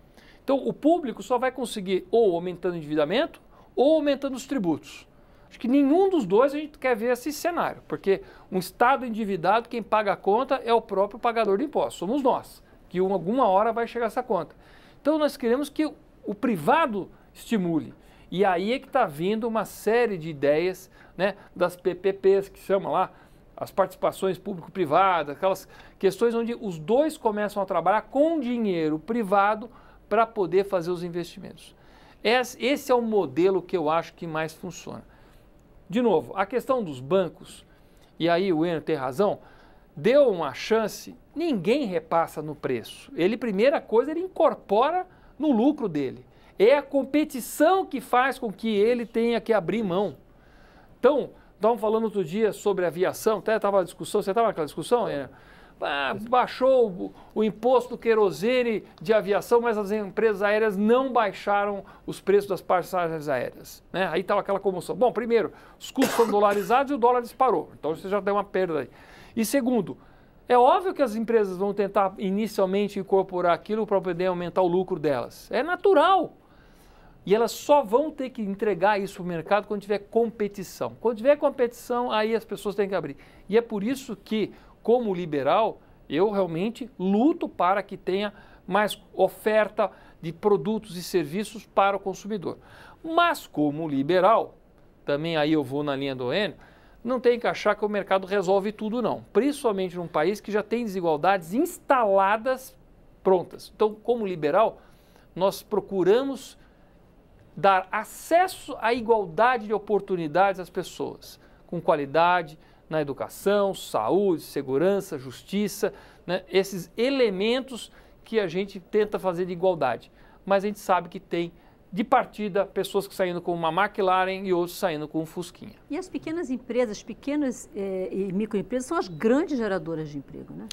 Então, o público só vai conseguir ou aumentando o endividamento ou aumentando os tributos. Acho que nenhum dos dois a gente quer ver esse cenário, porque um Estado endividado, quem paga a conta é o próprio pagador de impostos, somos nós, que alguma hora vai chegar essa conta. Então nós queremos que o privado estimule, e aí é que está vindo uma série de ideias, né, das PPPs, que chama lá, as participações público-privadas, aquelas questões onde os dois começam a trabalhar com dinheiro privado para poder fazer os investimentos. Esse é o modelo que eu acho que mais funciona. De novo, a questão dos bancos, e aí o Enio tem razão, deu uma chance, ninguém repassa no preço. Primeira coisa, ele incorpora no lucro dele. É a competição que faz com que ele tenha que abrir mão. Então, estávamos falando outro dia sobre aviação, até estava a discussão, você estava naquela discussão, Enio? Baixou o imposto do querosene de aviação, mas as empresas aéreas não baixaram os preços das passagens aéreas, né? Aí estava aquela comoção. Bom, primeiro, os custos são dolarizados e o dólar disparou, então você já deu uma perda aí. E segundo, é óbvio que as empresas vão tentar inicialmente incorporar aquilo para poder aumentar o lucro delas. É natural. E elas só vão ter que entregar isso para o mercado quando tiver competição. Quando tiver competição, aí as pessoas têm que abrir. E é por isso que, como liberal, eu realmente luto para que tenha mais oferta de produtos e serviços para o consumidor. Mas como liberal, também aí eu vou na linha do Enio, não tem que achar que o mercado resolve tudo não. Principalmente num país que já tem desigualdades instaladas prontas. Então, como liberal, nós procuramos dar acesso à igualdade de oportunidades às pessoas, com qualidade, na educação, saúde, segurança, justiça, né? Esses elementos que a gente tenta fazer de igualdade. Mas a gente sabe que tem, de partida, pessoas que saindo com uma McLaren e outros saindo com um Fusquinha. E as pequenas empresas, pequenas e microempresas, são as grandes geradoras de emprego, né?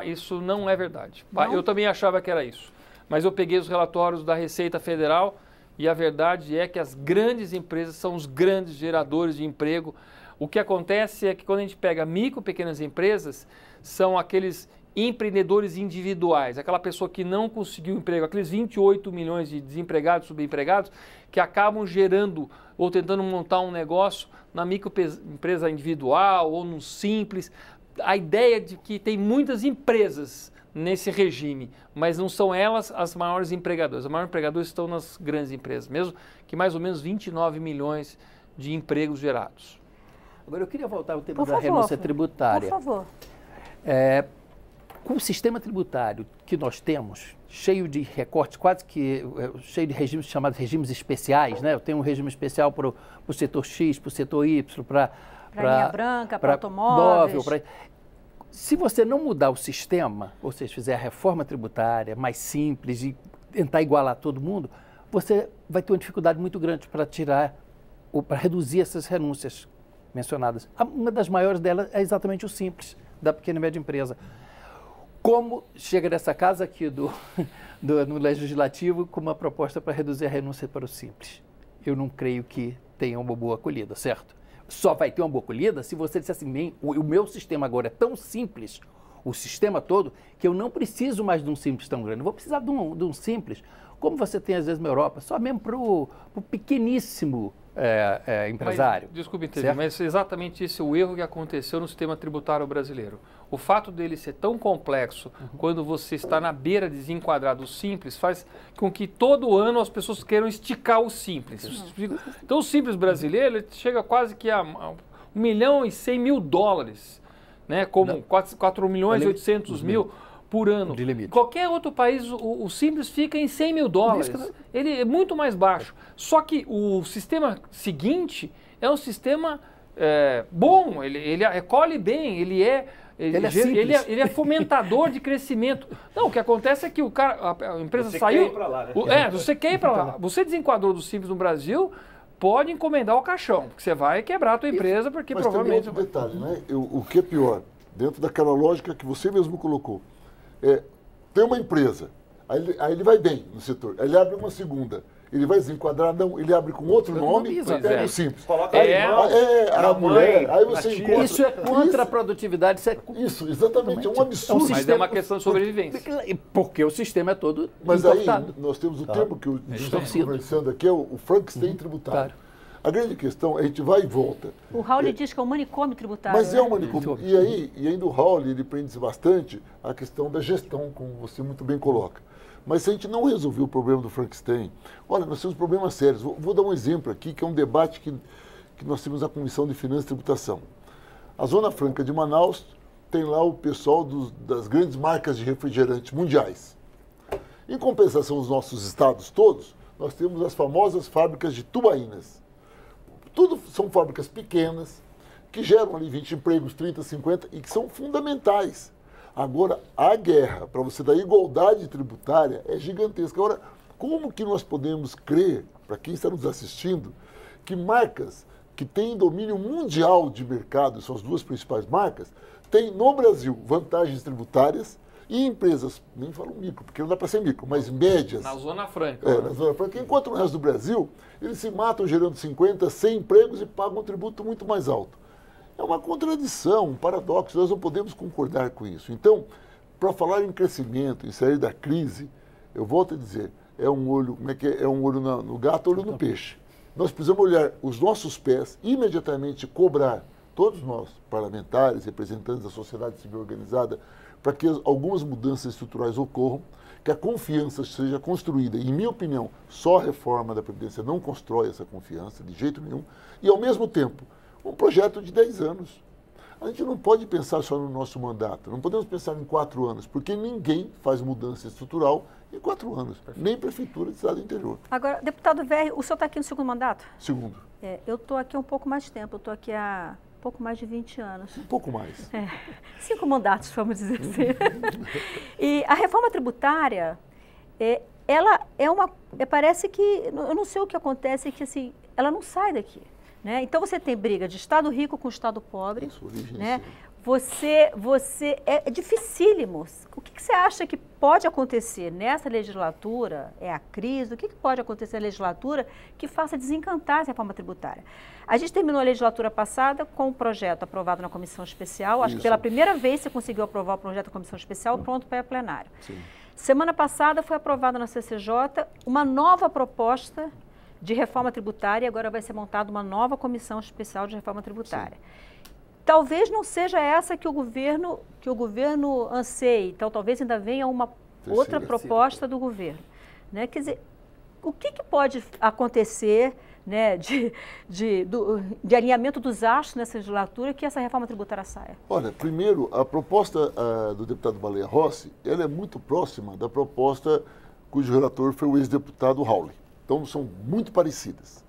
Isso não é verdade. Não? Eu também achava que era isso. Mas eu peguei os relatórios da Receita Federal e a verdade é que as grandes empresas são os grandes geradores de emprego. O que acontece é que quando a gente pega micro, pequenas empresas, são aqueles empreendedores individuais, aquela pessoa que não conseguiu emprego, aqueles 28 milhões de desempregados, subempregados, que acabam gerando ou tentando montar um negócio na microempresa individual ou no simples. A ideia de que tem muitas empresas nesse regime, mas não são elas as maiores empregadoras. Os maiores empregadores estão nas grandes empresas, mesmo que mais ou menos 29 milhões de empregos gerados. Agora, eu queria voltar ao tema da renúncia tributária. Por favor. Com o sistema tributário que nós temos, cheio de recortes, quase que cheio de regimes chamados regimes especiais, né? Eu tenho um regime especial para o setor X, para o setor Y, para linha branca, para automóveis. Se você não mudar o sistema, ou seja, fizer a reforma tributária mais simples e tentar igualar todo mundo, você vai ter uma dificuldade muito grande para tirar ou para reduzir essas renúncias mencionadas. Uma das maiores delas é exatamente o simples, da pequena e média empresa. Como chega nessa casa aqui no Legislativo com uma proposta para reduzir a renúncia para o simples? Eu não creio que tenha uma boa acolhida, certo? Só vai ter uma boa acolhida se você disser assim, o meu sistema agora é tão simples, o sistema todo, que eu não preciso mais de um simples tão grande. Eu vou precisar de um simples, como você tem às vezes na Europa, só mesmo para o pequeníssimo empresário. Mas, desculpe entender, mas exatamente esse é o erro que aconteceu no sistema tributário brasileiro. O fato dele ser tão complexo, quando você está na beira de desenquadrar do simples, faz com que todo ano as pessoas queiram esticar o simples. Então o simples brasileiro ele chega quase que a $1.100.000, né? Como 4.800.000 por ano. Qualquer outro país, o simples fica em $100.000. Ele é muito mais baixo. Só que o sistema seguinte é um sistema bom, ele recolhe bem, ele é fomentador de crescimento. Não, o que acontece é que a empresa você saiu... Quer ir pra lá, né? Você quer ir para lá. Você desenquadrou do simples no Brasil, pode encomendar o caixão, porque você vai quebrar a tua empresa, porque mas provavelmente... Mas tem outro detalhe, né? O que é pior, dentro daquela lógica que você mesmo colocou, tem uma empresa, aí ele vai bem no setor, aí ele abre uma segunda, ele vai desenquadrar, não, ele abre com outro nome, é simples. Coloca a mulher, aí você encontra... Isso é contra a produtividade. Isso, exatamente, é um absurdo. Mas é uma questão de sobrevivência. Porque o sistema é todo Mas importado. aí nós temos o termo que estamos conversando aqui, é o Frankenstein tributário. Claro. A grande questão é a gente vai e volta. O Raul diz que é um manicômio tributário. Mas é um manicômio. E ainda o Raul ele prende bastante a questão da gestão, como você muito bem coloca. Mas se a gente não resolver o problema do Frankenstein, olha, nós temos problemas sérios. Vou dar um exemplo aqui, que é um debate que nós temos na Comissão de Finanças e Tributação. A Zona Franca de Manaus tem lá o pessoal das grandes marcas de refrigerantes mundiais. Em compensação dos nossos estados todos, nós temos as famosas fábricas de tubaínas. Tudo são fábricas pequenas, que geram ali 20 empregos, 30, 50, e que são fundamentais. Agora, a guerra para você dar igualdade tributária é gigantesca. Agora, como que nós podemos crer, para quem está nos assistindo, que marcas que têm domínio mundial de mercado, são as duas principais marcas, têm no Brasil vantagens tributárias e empresas, nem falo micro, porque não dá para ser micro, mas médias. Na Zona Franca. Na Zona Franca. Enquanto no resto do Brasil, eles se matam gerando 50, 100 empregos e pagam um tributo muito mais alto. É uma contradição, um paradoxo, nós não podemos concordar com isso. Então, para falar em crescimento, em sair da crise, eu volto a dizer, é um olho, como é que é? É um olho no gato, olho no peixe. Nós precisamos olhar os nossos pés e imediatamente cobrar, todos nós, parlamentares, representantes da sociedade civil organizada, para que algumas mudanças estruturais ocorram, que a confiança seja construída. Em minha opinião, só a reforma da Previdência não constrói essa confiança, de jeito nenhum, e ao mesmo tempo, um projeto de 10 anos. A gente não pode pensar só no nosso mandato, não podemos pensar em 4 anos, porque ninguém faz mudança estrutural em 4 anos, nem prefeitura de cidade interior. Agora, deputado Verri, o senhor está aqui no segundo mandato? Segundo. Eu estou aqui há um pouco mais de tempo, eu estou aqui há pouco mais de 20 anos. Um pouco mais. 5 mandatos, vamos dizer assim. E a reforma tributária, ela é uma... parece que, eu não sei o que acontece, é que assim, ela não sai daqui. Né? Então você tem briga de Estado rico com Estado pobre, né? É dificílimo. O que você acha que pode acontecer nessa legislatura? É a crise? O que pode acontecer na legislatura que faça desencantar essa reforma tributária? A gente terminou a legislatura passada com um projeto aprovado na comissão especial. Acho que pela primeira vez você conseguiu aprovar o projeto da comissão especial pronto para ir a plenário. Sim. Semana passada foi aprovada na CCJ uma nova proposta de reforma tributária, e agora vai ser montada uma nova comissão especial de reforma tributária. Sim. Talvez não seja essa que o governo anseie, então talvez ainda venha uma outra proposta do governo. Né? Quer dizer, o que pode acontecer né, de alinhamento dos astros nessa legislatura que essa reforma tributária saia? Olha, primeiro, a proposta do deputado Baleia Rossi, ela é muito próxima da proposta cujo relator foi o ex-deputado Raul. Então, são muito parecidas.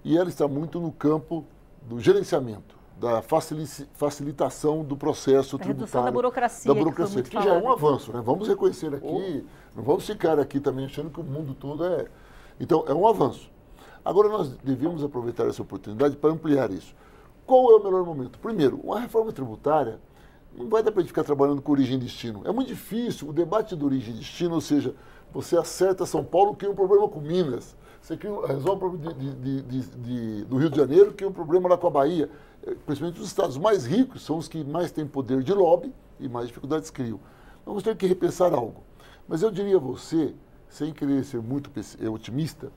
E ela está muito no campo do gerenciamento, da facilitação do processo tributário. Redução da burocracia. Que já é um avanço, né? Vamos reconhecer aqui, não vamos ficar aqui também achando que o mundo todo é... Então, é um avanço. Agora, nós devemos aproveitar essa oportunidade para ampliar isso. Qual é o melhor momento? Primeiro, uma reforma tributária não vai dar para a gente ficar trabalhando com origem e destino. É muito difícil o debate de origem e destino, ou seja, você acerta São Paulo, cria um problema com Minas. Você resolve o problema do Rio de Janeiro, que é um problema lá com a Bahia. Principalmente os estados mais ricos são os que mais têm poder de lobby e mais dificuldades criam. Vamos ter que repensar algo. Mas eu diria a você, sem querer ser muito otimista,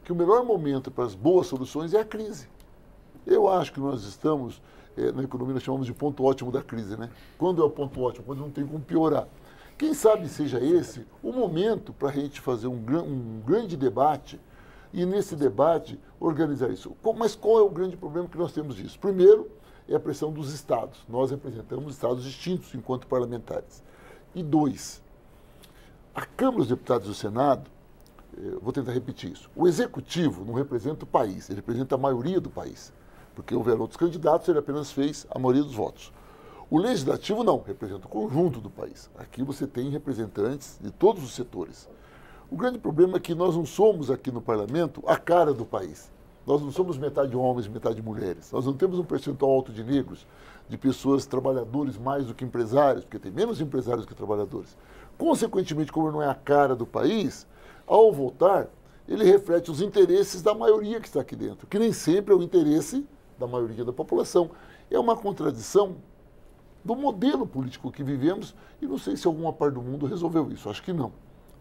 que o melhor momento para as boas soluções é a crise. Eu acho que nós estamos, na economia nós chamamos de ponto ótimo da crise, né? Quando é o ponto ótimo? Quando não tem como piorar. Quem sabe seja esse o momento para a gente fazer um grande debate e, nesse debate, organizar isso. Mas qual é o grande problema que nós temos disso? Primeiro, é a pressão dos estados. Nós representamos estados distintos enquanto parlamentares. E dois, a Câmara dos Deputados e o Senado, vou tentar repetir isso, o Executivo não representa o país, ele representa a maioria do país. Porque houveram outros candidatos, ele apenas fez a maioria dos votos. O Legislativo não, representa o conjunto do país. Aqui você tem representantes de todos os setores. O grande problema é que nós não somos aqui no Parlamento a cara do país. Nós não somos metade homens, metade mulheres. Nós não temos um percentual alto de negros, de pessoas trabalhadores mais do que empresários, porque tem menos empresários que trabalhadores. Consequentemente, como não é a cara do país, ao votar, ele reflete os interesses da maioria que está aqui dentro, que nem sempre é o interesse da maioria da população. É uma contradição do modelo político que vivemos e não sei se alguma parte do mundo resolveu isso, acho que não.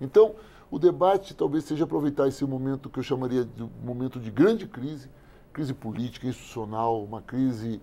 Então, o debate talvez seja aproveitar esse momento que eu chamaria de um momento de grande crise, crise política, institucional, uma crise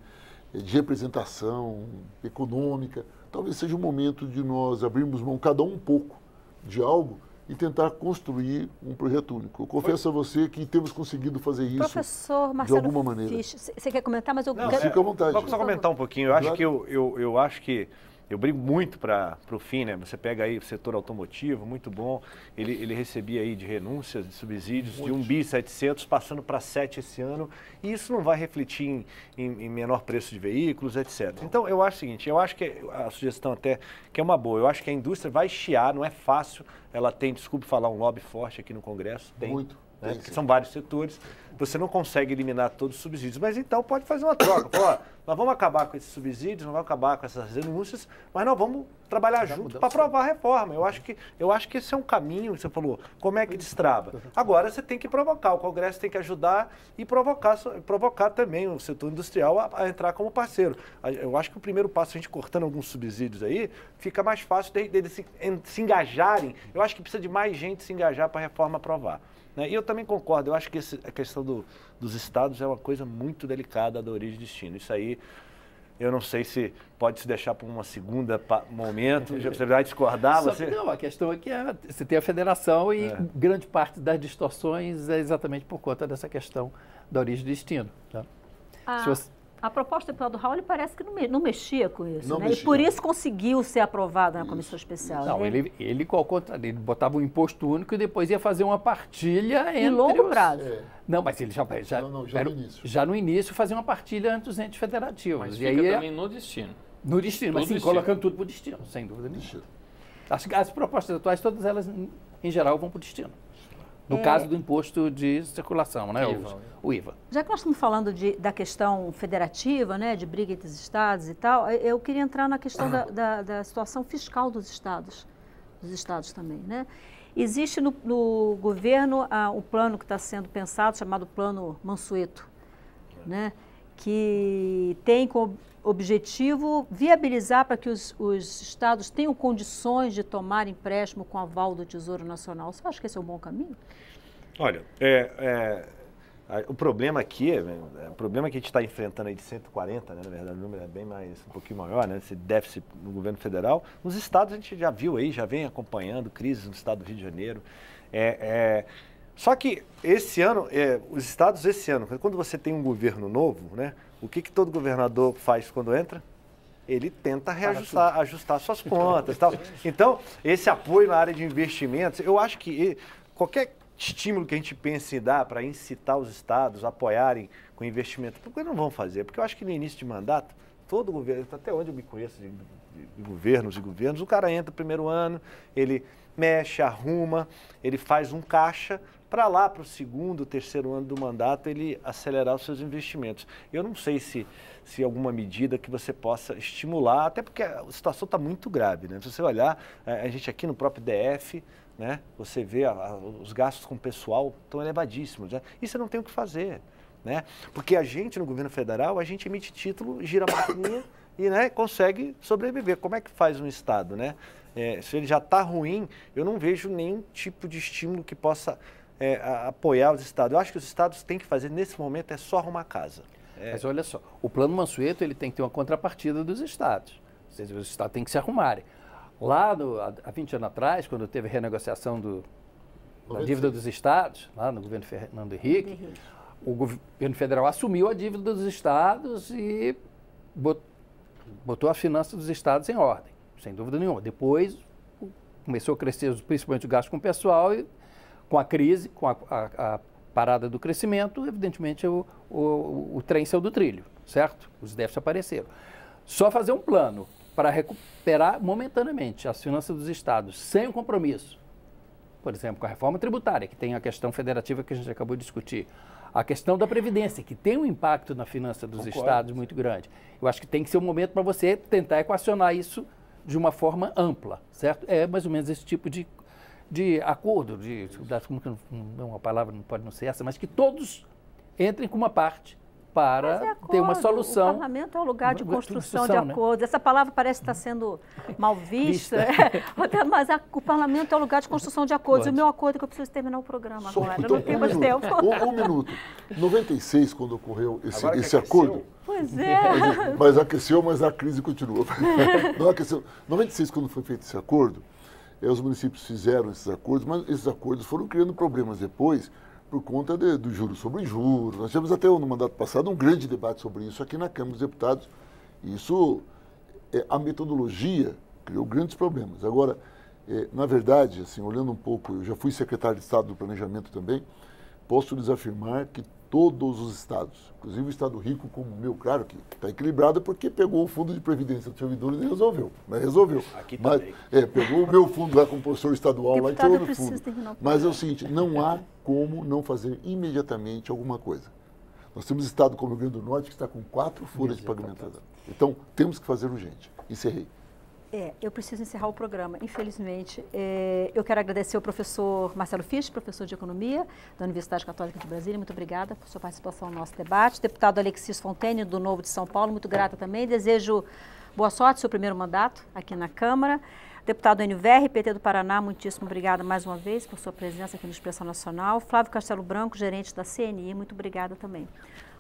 de representação econômica. Talvez seja o momento de nós abrirmos mão, cada um pouco, de algo e tentar construir um projeto único. Eu confesso a você que temos conseguido fazer isso. Professor Marcelo de alguma maneira. Fisch, você quer comentar? Mas eu Não, quero... Fica à vontade. Só comentar um pouquinho. Eu acho que eu acho que eu brigo muito para o fim, né? Você pega aí o setor automotivo, muito bom. Ele recebia aí de renúncias, de subsídios de 1.700 bi, passando para 7 esse ano. E isso não vai refletir em menor preço de veículos, etc. Então, eu acho o seguinte, eu acho que a sugestão até que é uma boa. Eu acho que a indústria vai chiar, não é fácil. Ela tem, desculpe falar, um lobby forte aqui no Congresso. Tem, muito. né? Porque são vários setores. Você não consegue eliminar todos os subsídios, mas então pode fazer uma troca. Ó, nós vamos acabar com esses subsídios, nós vamos acabar com essas renúncias, mas nós vamos trabalhar junto para aprovar a reforma. Eu acho que esse é um caminho, você falou, como é que destrava? Agora você tem que provocar, o Congresso tem que ajudar e provocar também o setor industrial a entrar como parceiro. Eu acho que o primeiro passo, a gente cortando alguns subsídios aí, fica mais fácil deles se engajarem. Eu acho que precisa de mais gente se engajar para a reforma aprovar. E eu também concordo, eu acho que a questão dos estados é uma coisa muito delicada da origem e destino. Isso aí, eu não sei se pode se deixar para uma segunda momento, você vai discordar? Não, a questão é que você tem a federação e grande parte das distorções é exatamente por conta dessa questão da origem e destino. Tá? A proposta do deputado Raul parece que não mexia com isso, não né? mexia. E por isso conseguiu ser aprovada na comissão especial. Não, né? ele ao contrário, ele botava um imposto único e depois ia fazer uma partilha entre Em longo prazo. Não, mas ele já no início fazia uma partilha entre os entes federativos. Mas e fica aí também no destino. No destino, mas sim, destino. colocando tudo para o destino, sem dúvida nenhuma. As propostas atuais, todas elas, em geral, vão para o destino. No caso do imposto de circulação, né? O IVA. Já que nós estamos falando da questão federativa, né, de briga entre os estados e tal, eu queria entrar na questão da situação fiscal dos estados também, né? Existe no governo um plano que está sendo pensado, chamado Plano Mansueto, né, que tem como objetivo viabilizar para que os estados tenham condições de tomar empréstimo com aval do Tesouro Nacional. Você acha que esse é um bom caminho? Olha, o problema aqui, o problema que a gente está enfrentando aí de 140, né, na verdade o número é bem mais, um pouquinho maior, né, esse déficit no governo federal, nos estados a gente já viu aí, já vem acompanhando crises no estado do Rio de Janeiro. Só que esse ano, os estados esse ano, quando você tem um governo novo, né, o que todo governador faz quando entra? Ele tenta ajustar suas contas e tal. Então, esse apoio na área de investimentos, eu acho que qualquer estímulo que a gente pense em dar para incitar os estados a apoiarem com investimento, por que não vão fazer? Porque eu acho que no início de mandato, todo governo, até onde eu me conheço de governos e governos, o cara entra no primeiro ano, ele mexe, arruma, ele faz um caixa para lá, para o segundo, terceiro ano do mandato, ele acelerar os seus investimentos. Eu não sei se alguma medida que você possa estimular, até porque a situação está muito grave, né? Se você olhar, a gente aqui no próprio DF, né, você vê os gastos com o pessoal estão elevadíssimos, né? E você não tem o que fazer, né? Porque a gente, no governo federal, a gente emite título, gira a maquininha e, né, consegue sobreviver. Como é que faz um Estado, né? Se ele já está ruim, eu não vejo nenhum tipo de estímulo que possa apoiar os estados. Eu acho que os estados têm que fazer, nesse momento, é só arrumar casa. Mas olha só, o Plano Mansueto ele tem que ter uma contrapartida dos estados. Ou seja, os estados têm que se arrumarem. Lá, há 20 anos atrás, quando teve a renegociação da dívida dos estados, lá no governo Fernando Henrique, o governo federal assumiu a dívida dos estados e botou a finança dos estados em ordem, sem dúvida nenhuma. Depois começou a crescer principalmente o gasto com o pessoal e com a crise, com a parada do crescimento, evidentemente o trem saiu do trilho, certo? Os déficits apareceram. Só fazer um plano para recuperar momentaneamente as finanças dos estados sem um compromisso, por exemplo, com a reforma tributária, que tem a questão federativa que a gente acabou de discutir, a questão da Previdência, que tem um impacto na finança dos estados muito grande. Eu acho que tem que ser um momento para você tentar equacionar isso de uma forma ampla, certo? É mais ou menos esse tipo de acordo, uma palavra não pode não ser essa, mas que todos entrem com uma parte para ter uma solução. O parlamento é um lugar de construção de acordos. Né? Essa palavra parece estar sendo mal vista. Mas o parlamento é um lugar de construção de acordos. E o meu acordo é que eu preciso terminar o programa agora. Então, não tenho mais tempo. Um minuto. Em 96, quando ocorreu esse acordo... Pois é. Mas aqueceu, mas a crise continua. Não aqueceu. Em 96, quando foi feito esse acordo, os municípios fizeram esses acordos, mas esses acordos foram criando problemas depois por conta do juros sobre juros. Nós tivemos até no mandato passado um grande debate sobre isso aqui na Câmara dos Deputados. Isso, a metodologia criou grandes problemas. Agora, na verdade, assim, olhando um pouco, eu já fui secretário de Estado do Planejamento também, posso lhes afirmar que todos os estados, inclusive o estado rico como o meu, claro que está equilibrado porque pegou o fundo de previdência dos servidores e resolveu, mas resolveu. Aqui também. Pegou o meu fundo lá como professor estadual Deputado, lá e tirou no fundo. Mas é o seguinte, não há como não fazer imediatamente alguma coisa. Nós temos estado como o Rio Grande do Norte que está com 4 folhas de pagamentação. Então, temos que fazer urgente. Encerrei. Eu preciso encerrar o programa, infelizmente. Eu quero agradecer ao professor Marcelo Fisch, professor de Economia da Universidade Católica de Brasília. Muito obrigada por sua participação no nosso debate. Deputado Alexis Fontaine, do Novo de São Paulo, muito grata também. Desejo boa sorte no seu primeiro mandato aqui na Câmara. Deputado NVR, PT do Paraná, muitíssimo obrigada mais uma vez por sua presença aqui no Expressão Nacional. Flávio Castelo Branco, gerente da CNI, muito obrigada também.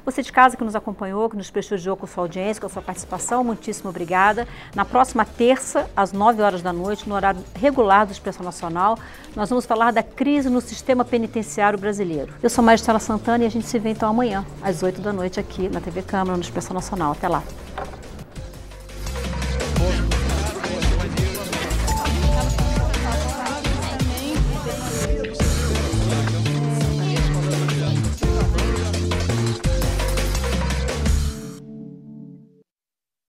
Você de casa que nos acompanhou, que nos prestigiou com sua audiência, com a sua participação, muitíssimo obrigada. Na próxima terça, às 9 horas da noite, no horário regular do Expressão Nacional, nós vamos falar da crise no sistema penitenciário brasileiro. Eu sou Maristela Santana e a gente se vê então amanhã, às 8 da noite, aqui na TV Câmara, no Expressão Nacional. Até lá.